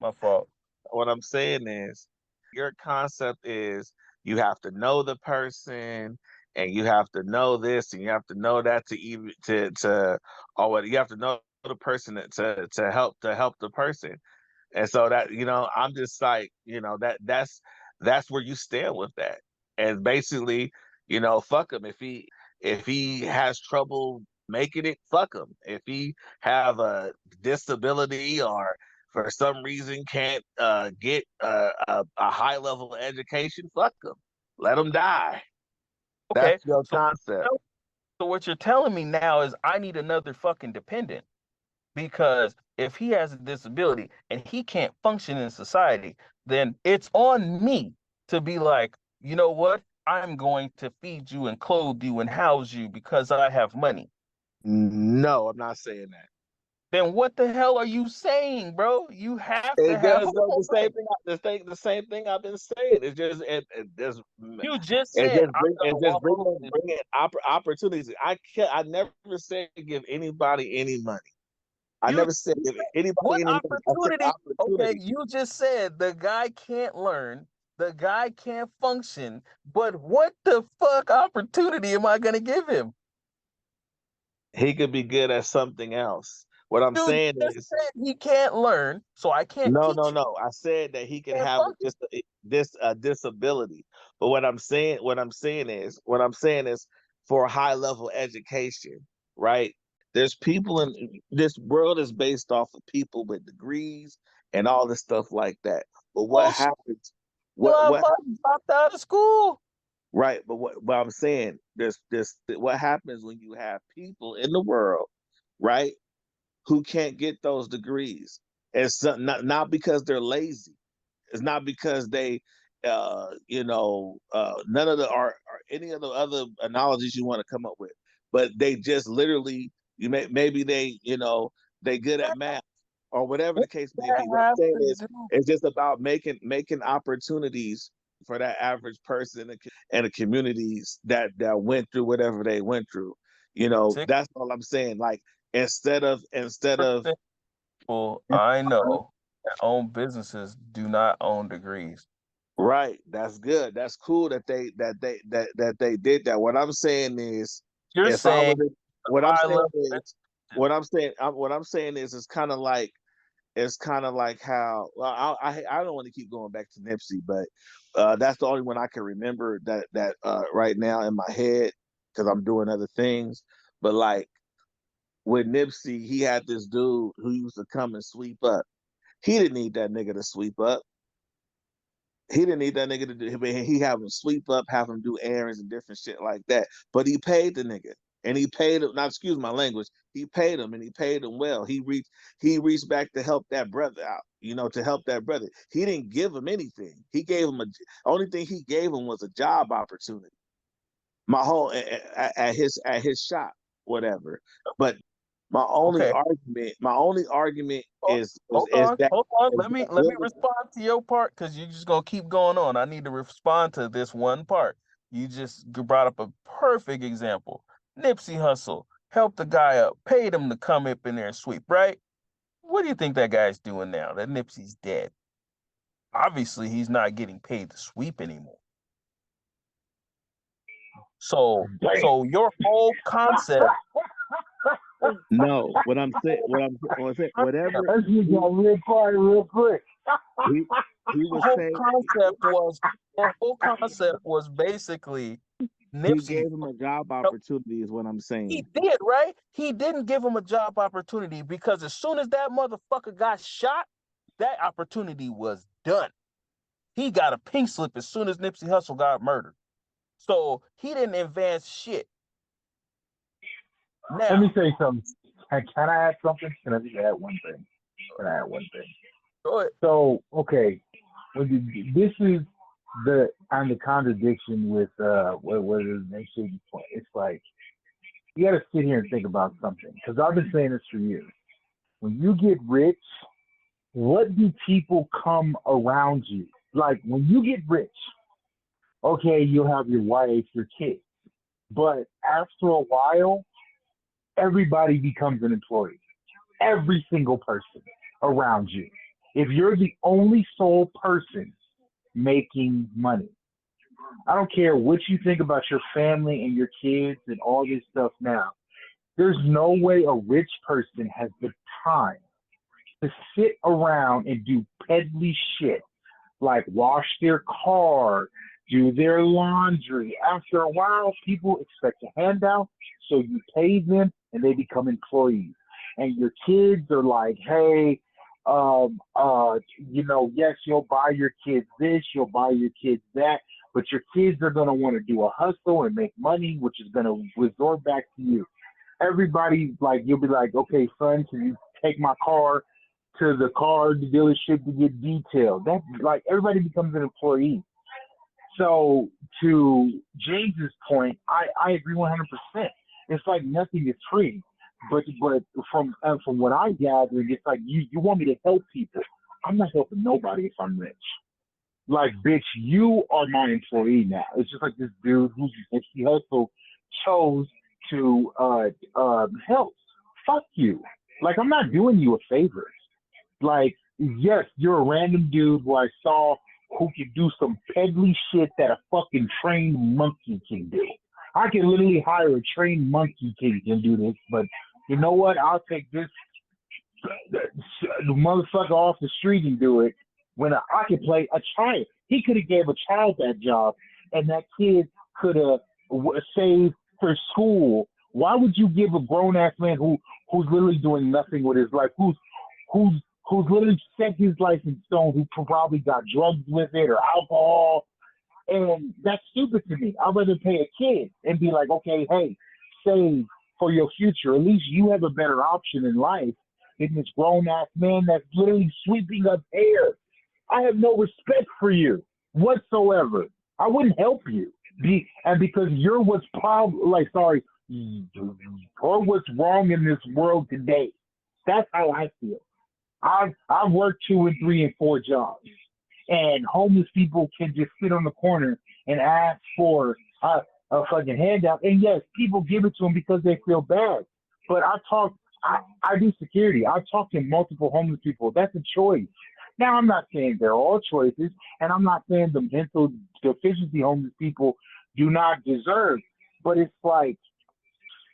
my fault. What I'm saying is, your concept is, you have to know the person, and you have to know this, and you have to know that, to even to or what, you have to know the person to help the person. And so that, I'm just like, that's where you stand with that. And basically, fuck him. If he has trouble making it, fuck him. If he have a disability, or for some reason can't get a high level of education, fuck him. Let him die. Okay, That's your concept. so what you're telling me now is I need another fucking dependent. Because if he has a disability and he can't function in society, then it's on me to be like, you know what? I'm going to feed you and clothe you and house you because I have money. No, I'm not saying that. Then what the hell are you saying, bro? You have to It have. does, no, Hold on. the same thing I've been saying. It's just You just said I'm gonna walk over and bringing opportunities. I never said give anybody any money. I you never said give what anybody any money. I said opportunity? Okay, opportunity. you just said the guy can't learn, the guy can't function, but what the fuck opportunity am I gonna give him? He could be good at something else. What I'm You saying just is, said he can't learn, so I can't no, no, teach no. I said that he him could and have function. just a disability. But what I'm saying is, for a high level education, right? There's people in this world is based off of people with degrees and all this stuff like that. But what Bullshit. happens? What Motherfucker dropped out of school. Right? But what I'm saying, what happens when you have people in the world, right, who can't get those degrees. It's not because they're lazy. It's not because they, none of the or any of the other analogies you want to come up with, but they just literally, maybe they, they good at math or whatever the What case does may be. that What I'm have saying to is, do? it's just about making opportunities for that average person and the communities that went through whatever they went through. That's all I'm saying. Like, instead of 6% people I know that own businesses do not own degrees. right, that's good. That's cool that they did that. What I'm saying is, You're if I saying would, what I'm high saying level is, what I'm saying is, it's kind of like how, well, I don't want to keep going back to Nipsey, but that's the only one I can remember that right now in my head, because I'm doing other things. But like, with Nipsey, he had this dude who used to come and sweep up. He didn't need that nigga to sweep up. He didn't need that nigga to do. He have him sweep up, have him do errands and different shit like that. But he paid the nigga, and he paid him. Now, excuse my language. He paid him, and he paid him well. He reached back to help that brother out. To help that brother. He didn't give him anything. He gave him only thing he gave him was a job opportunity. My whole at his shop, whatever. But okay. my only argument is is, Hold is on, that hold on. is Let me that respond to your part because you're just gonna keep going on. I need to respond to this one part. You brought up a perfect example. Nipsey Hussle helped the guy up, paid him to come up in there and sweep, right? What do you think that guy's doing now? That Nipsey's dead. Obviously, he's not getting paid to sweep anymore. So your whole concept, No, what I'm saying, whatever Let's get that real quiet real quick. he the was whole saying, concept was your whole concept was basically he Nipsey. gave him a job opportunity, is what I'm He saying. did, right? He didn't give him a job opportunity because as soon as that motherfucker got shot, that opportunity was done. He got a pink slip as soon as Nipsey Hussle got murdered. So he didn't advance shit. Let me Now, say something. Can I add something? Can I just add one thing? Can I add one thing? go ahead. So, okay, this is the contradiction with what is the point. It's like you got to sit here and think about something because I've been saying this for years. When you get rich, what do people come around you? Like when you get rich, okay, you'll have your wife, your kids, but after a while, everybody becomes an employee. Every single person around you. If you're the only sole person making money, I don't care what you think about your family and your kids and all this stuff now. There's no way a rich person has the time to sit around and do peddly shit like wash their car, do their laundry. After a while, people expect a handout, so you pay them and they become employees. And your kids are like, hey, yes, you'll buy your kids this, you'll buy your kids that, but your kids are going to want to do a hustle and make money, which is going to resort back to you. Everybody, like, you'll be like, okay, son, can you take my car to the car dealership to get detailed? That, like, everybody becomes an employee. So to James's point, I agree 100%. It's like nothing is free. But from what I gather, it's like you want me to help people. I'm not helping nobody if I'm rich. Like, bitch, you are my employee now. It's just like this dude he hustle chose to help. Fuck you. Like, I'm not doing you a favor. Like, yes, you're a random dude who I saw who can do some peddly shit that a fucking trained monkey can do. I can literally hire a trained monkey can do this, but you know what? I'll take this the motherfucker off the street and do it when I could play a child. He could have gave a child that job, and that kid could have saved for school. Why would you give a grown ass man who's literally doing nothing with his life, who's literally set his life in stone, who probably got drugs with it or alcohol? And that's stupid to me. I'd rather pay a kid and be like, okay, hey, save for your future. At least you have a better option in life than this grown ass man that's literally sweeping up air. I have no respect for you whatsoever. I wouldn't help you. And because you're what's or what's wrong in this world today. That's how I feel. I've worked 2 and 3 and 4 jobs, and homeless people can just sit on the corner and ask for a fucking handout. And yes, people give it to them because they feel bad. But I do security. I talk to multiple homeless people. That's a choice. Now, I'm not saying they're all choices, and I'm not saying the mental deficiency homeless people do not deserve, but it's like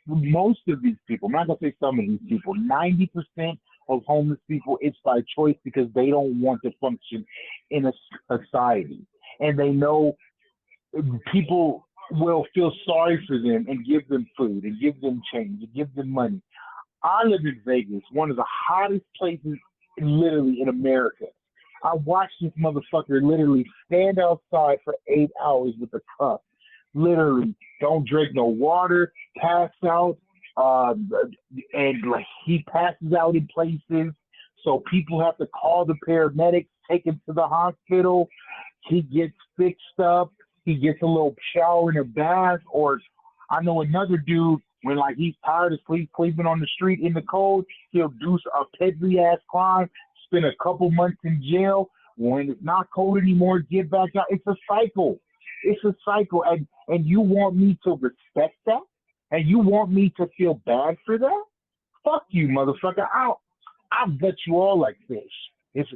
most of these people, I'm not going to say some of these people, 90% of homeless people, it's by choice because they don't want to function in a society. And they know people will feel sorry for them and give them food and give them change and give them money. I live in Vegas, one of the hottest places literally in America. I watched this motherfucker literally stand outside for 8 hours with a cup. Literally, don't drink no water, pass out, and like he passes out in places. So people have to call the paramedics, take him to the hospital. He gets fixed up. He gets a little shower and a bath. Or I know another dude, when like he's tired of sleeping on the street in the cold, he'll do a petty ass crime, spend a couple months in jail. When it's not cold anymore, get back out. It's a cycle. It's a cycle. And you want me to respect that? And you want me to feel bad for that? Fuck you, motherfucker. I'll gut you all like fish. If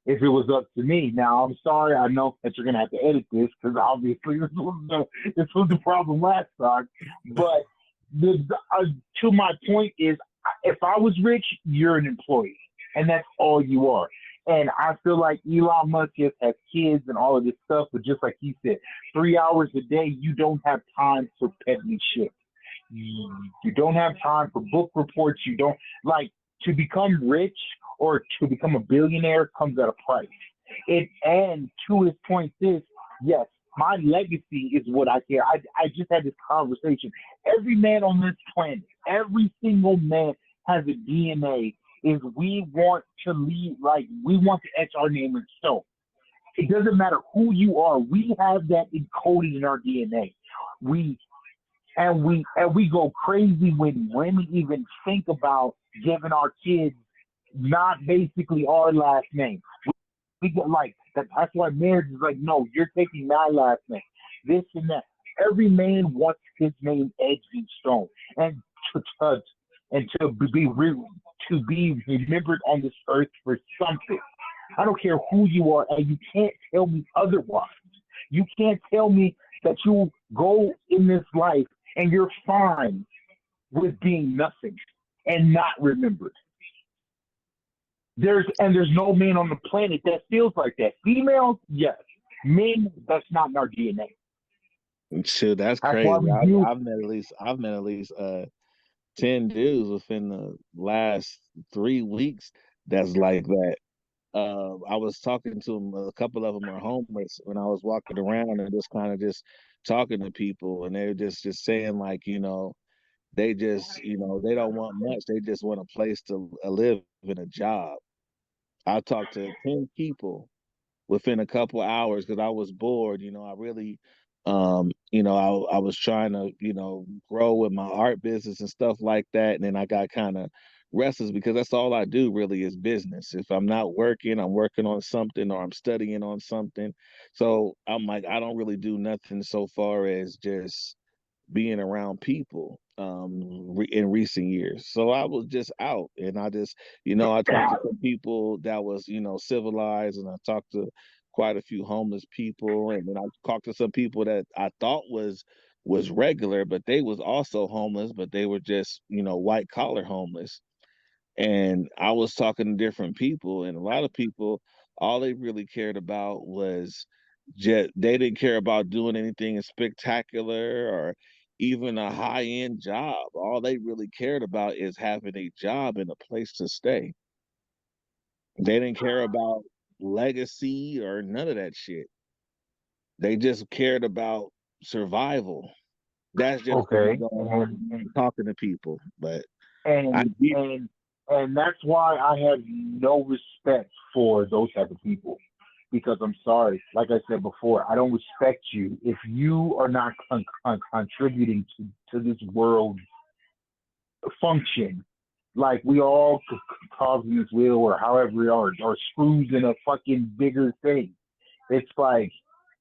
it was up to me. Now, I'm sorry. I know that you're going to have to edit this because obviously this was the problem last time. But to my point is, if I was rich, you're an employee. And that's all you are. And I feel like Elon Musk just has kids and all of this stuff. But just like he said, 3 hours a day, you don't have time for petty shit. You don't have time for book reports. You don't like to become rich or to become a billionaire comes at a price. And to his point is, yes, my legacy is what I care. I just had this conversation. Every man on this planet, every single man has a DNA. Is we want to leave, like we want to etch our name in stone. It doesn't matter who you are. We have that encoded in our DNA. We go crazy when women even think about giving our kids not basically our last name. We get like that. That's why marriage is like, no, you're taking my last name. This and that. Every man wants his name etched in stone, and to be remembered on this earth for something. I don't care who you are, and you can't tell me otherwise. You can't tell me that you go in this life and you're fine with being nothing and not remembered. There's no man on the planet that feels like that. Females, yes. Men, that's not in our DNA. Shit, that's crazy. I've met at least 10 dudes within the last 3 weeks that's like that. I was talking to them, a couple of them are homeless when I was walking around and just kind of just talking to people, and they're just saying like, they just, they don't want much. They just want a place to live and a job. I talked to 10 people within a couple hours because I was bored. I really, I was trying to, grow with my art business and stuff like that. And then I got kind of restless because that's all I do really is business. If I'm not working, I'm working on something or I'm studying on something. So I'm like, I don't really do nothing so far as just being around people in recent years. So I was just out and I just, I talked to some people that was, civilized, and I talked to quite a few homeless people, and then I talked to some people that I thought was regular, but they was also homeless, but they were just, white collar homeless. And I was talking to different people, and a lot of people, all they really cared about was just, they didn't care about doing anything spectacular or even a high end job. All they really cared about is having a job and a place to stay. They didn't care about legacy or none of that shit. They just cared about survival. That's just Okay. going talking to people. But And I did. and And that's why I have no respect for those type of people. Because I'm sorry, like I said before, I don't respect you if you are not contributing to this world function. Like we all causing this wheel, or however we are, or screws in a fucking bigger thing. It's like,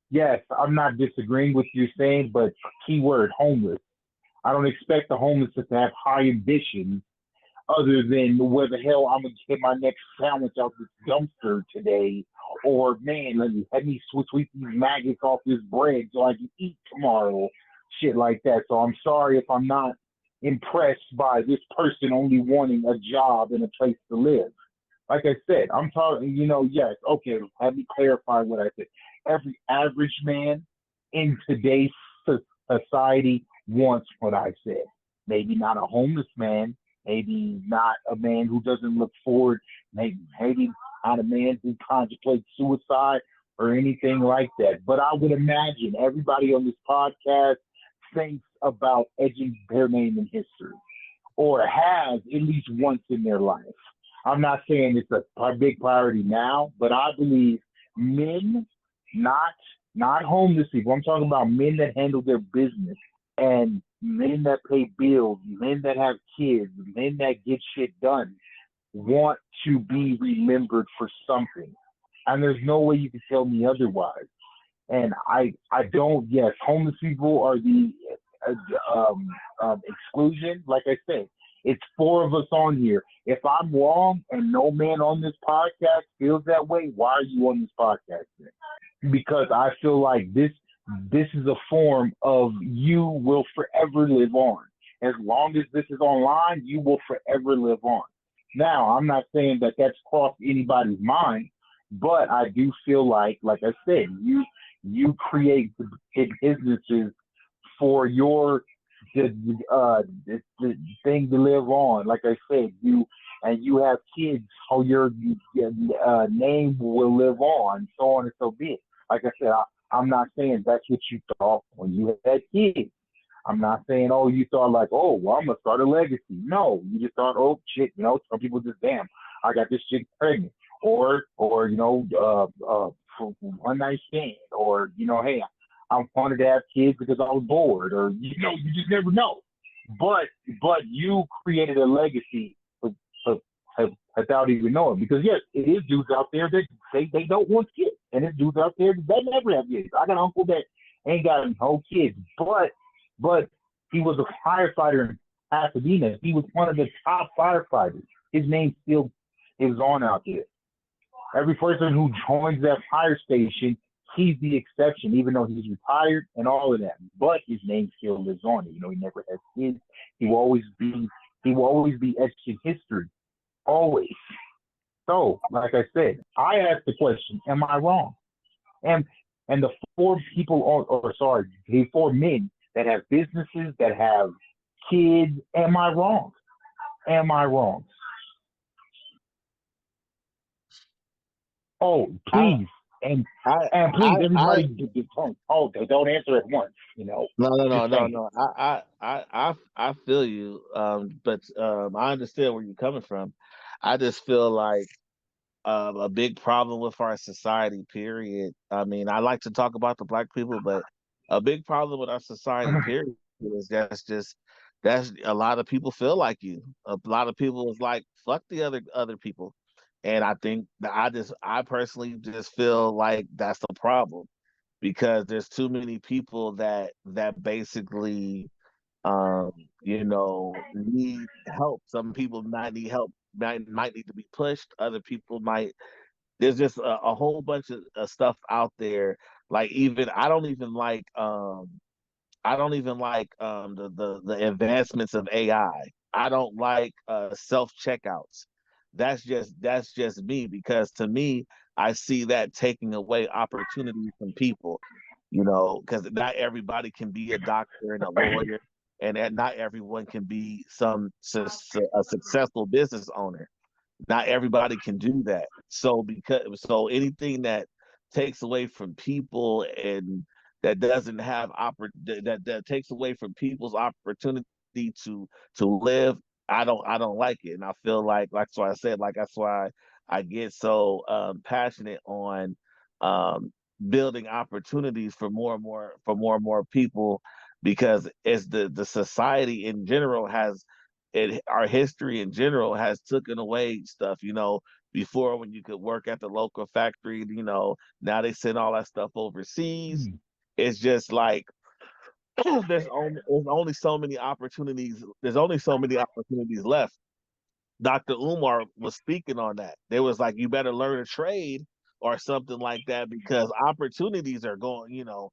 yes, I'm not disagreeing with you saying, but keyword homeless. I don't expect the homeless to have high ambitions other than where the hell I'm gonna get my next sandwich out this dumpster today, or man, let me sweep these maggots off this bread so I can eat tomorrow, shit like that. So I'm sorry if I'm not impressed by this person only wanting a job and a place to live. Like I said, I'm talking, yes, okay, let me clarify what I said. Every average man in today's society wants what I said. Maybe not a homeless man, maybe not a man who doesn't look forward, maybe not a man who contemplates suicide or anything like that. But I would imagine everybody on this podcast thinks about edging their name in history, or has at least once in their life. I'm not saying it's a big priority now, but I believe men, not not homeless people. I'm talking about men that handle their business, and men that pay bills, men that have kids, men that get shit done, want to be remembered for something. And there's no way you can tell me otherwise. And I don't. Yes, homeless people are the exclusion. Like I said, it's four of us on here. If I'm wrong and no man on this podcast feels that way, why are you on this podcast then? Because I feel like this is a form of you will forever live on. As long as this is online, you will forever live on. Now, I'm not saying that that's crossed anybody's mind, but I do feel like I said, you create the businesses for your the thing to live on. Like I said, you have kids, so your name will live on, so on and so be it. Like I said, I'm not saying that's what you thought when you had kids. I'm not saying, oh, you thought like, oh, well, I'm gonna start a legacy. No, you just thought, oh shit, some people just, damn, I got this chick pregnant, or for one night stand, or hey, I wanted to have kids because I was bored, or you just never know. But you created a legacy without even knowing, because yes, it is dudes out there that they don't want kids, and there's dudes out there that never have kids. I got an uncle that ain't got no kids, but he was a firefighter in Pasadena. He was one of the top firefighters. His name still is on out there. Every person who joins that fire station, he's the exception, even though he's retired and all of that. But his name still lives on. He never has kids. He will always be etched in history. Always. So, like I said, I asked the question, am I wrong? And the four people, the four men that have businesses, that have kids, am I wrong? Am I wrong? Oh, I, please. And I, and please, I, everybody, don't answer at once. no, Just no, saying. no. I feel you. But I understand where you're coming from. I just feel like a big problem with our society, period. I mean, I like to talk about the black people, but a big problem with our society, period, is that's a lot of people feel like you. A lot of people is like, fuck the other people. And I think that I personally just feel like that's the problem, because there's too many people that basically um, need help. Some people might need help, might need to be pushed. Other people might. There's just a whole bunch of stuff out there. Like, even I don't even like the advancements of AI. I don't like self checkouts. That's just me, because to me, I see that taking away opportunities from people. Because not everybody can be a doctor and a lawyer, and that not everyone can be a successful business owner. Not everybody can do that. So anything that takes away from people, and that doesn't have that takes away from people's opportunity to live, I don't like it, and I feel like that's why I said like that's why I get so passionate on um, building opportunities for more and more people, because it's the society in general has it, our history in general has taken away stuff. You know, before when you could work at the local factory, you know, now they send all that stuff overseas. It's just like there's only so many opportunities. There's only so many opportunities left. Dr. Umar was speaking on that. There was like, you better learn a trade or something like that, because opportunities are going, you know,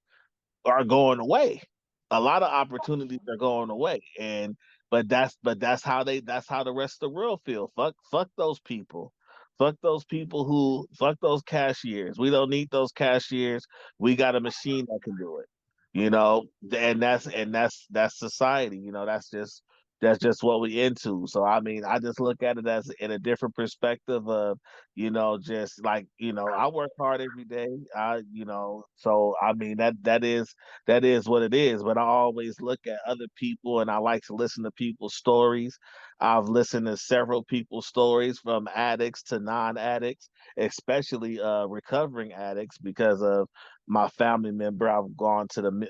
are going away. A lot of opportunities are going away, and that's how the rest of the world feel. Fuck those people. Fuck those cashiers. We don't need those cashiers. We got a machine that can do it. You know, and that's society. You know, that's just what we into. So I mean, I just look at it as in a different perspective of, you know, just like, you know, I work hard every day. You know, so I mean that is what it is. But I always look at other people, and I like to listen to people's stories. I've listened to several people's stories, from addicts to non-addicts, especially recovering addicts, because of my family member. I've gone to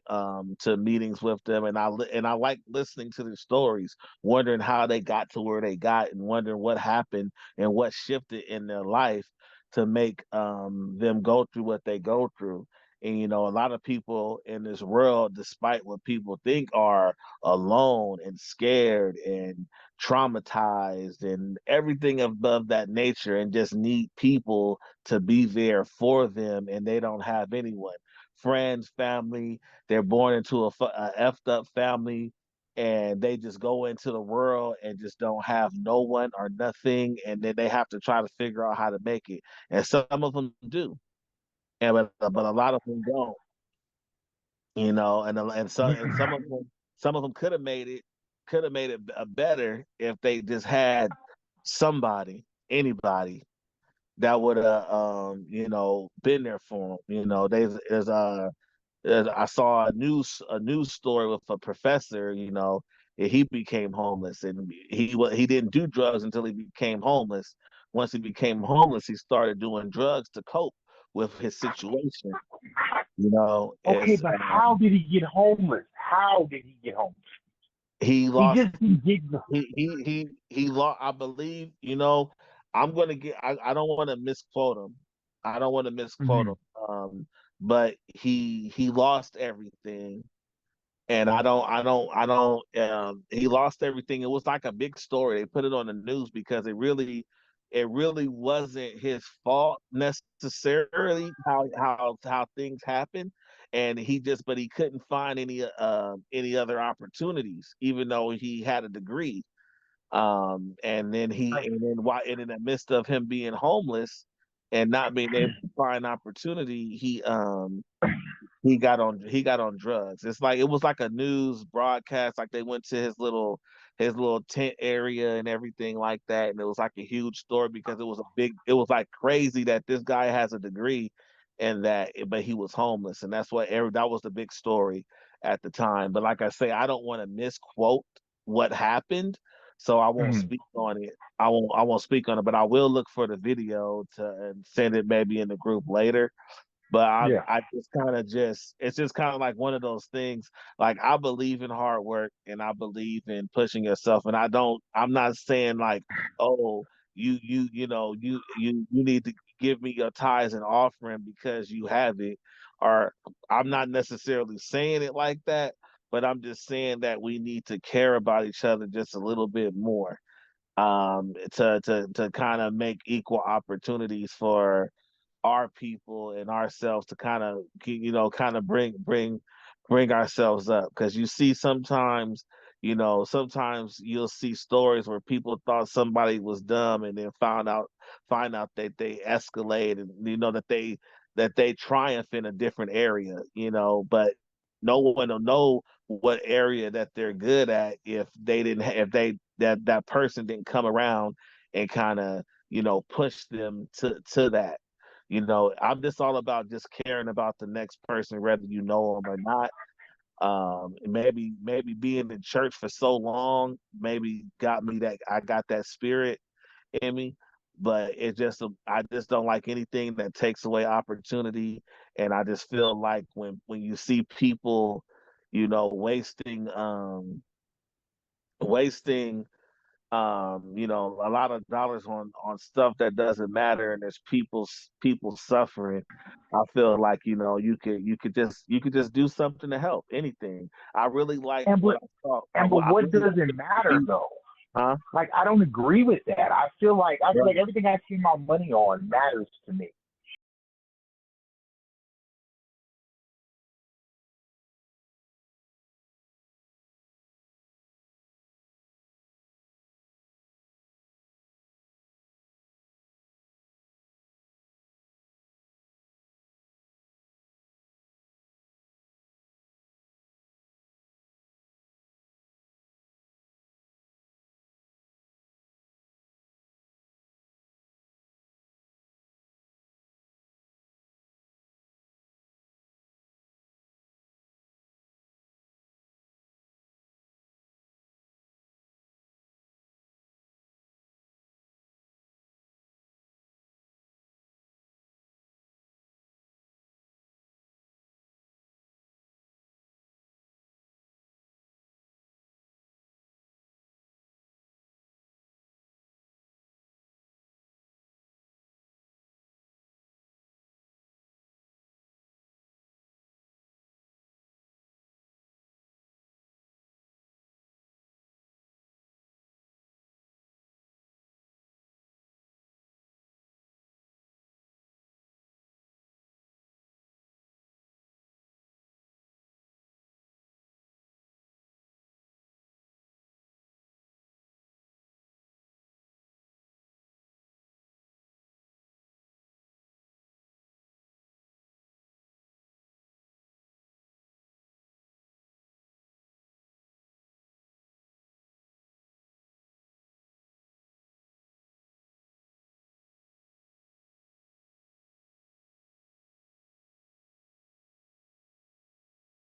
to meetings with them, and and I like listening to their stories, wondering how they got to where they got, and wondering what happened and what shifted in their life to make them go through what they go through. And you know, a lot of people in this world, despite what people think, are alone and scared and traumatized and everything of that nature, and just need people to be there for them, and they don't have anyone, friends, family. They're born into a effed up family, and they just go into the world and just don't have no one or nothing, and then they have to try to figure out how to make it. And some of them do, and but a lot of them don't, you know. And some of them could have made it better if they just had somebody, anybody that would have you know, been there for them. You know, I saw a news story with a professor, you know, and he became homeless, and he didn't do drugs until he became homeless. Once he became homeless, he started doing drugs to cope with his situation. You know, Okay, it's but how did he get homeless? How did he get homeless? he He lost just didn't get the. he lost, I believe, you know. I'm gonna get I don't want to misquote him. I don't want to misquote Mhm. him. But he lost everything, and I don't he lost everything. It was like a big story. They put it on the news because it really wasn't his fault necessarily how things happened. And but he couldn't find any other opportunities, even though he had a degree. Like, And then why and in the midst of him being homeless and not being able to find opportunity, he got on drugs. It's like it was like a news broadcast, like they went to his little tent area and everything like that, and it was like a huge story because it was like crazy that this guy has a degree, and but he was homeless, and that was the big story at the time. But like I say, I don't want to misquote what happened, so I won't mhm. speak on it. I won't speak on it, but I will look for the video to and send it maybe in the group later. But Yeah. I just kind of just it's just kind of like one of those things. Like, I believe in hard work, and I believe in pushing yourself. And I'm not saying like, oh, you know, you need to give me your tithes and offering because you have it. Or I'm not necessarily saying it like that, but I'm just saying that we need to care about each other just a little bit more, to kind of make equal opportunities for our people and ourselves, to kind of, you know, kind of bring ourselves up. Because you see sometimes, you know, sometimes you'll see stories where people thought somebody was dumb, and then find out that they escalate, and you know that they triumph in a different area, you know. But no one will know what area that they're good at if they didn't if they that person didn't come around and kind of, you know, push them to that. You know, I'm just all about just caring about the next person, whether you know them or not. Maybe being in church for so long maybe got me that I got that spirit in me. But I just don't like anything that takes away opportunity. And I just feel like when you see people, wasting a lot of dollars on stuff that doesn't matter, and there's people suffering. I feel like you could just do something to help anything. I really like And what but I saw. and but I what really doesn't like matter though? huh? Like I don't agree with that. I feel like Right. everything I spend my money on matters to me.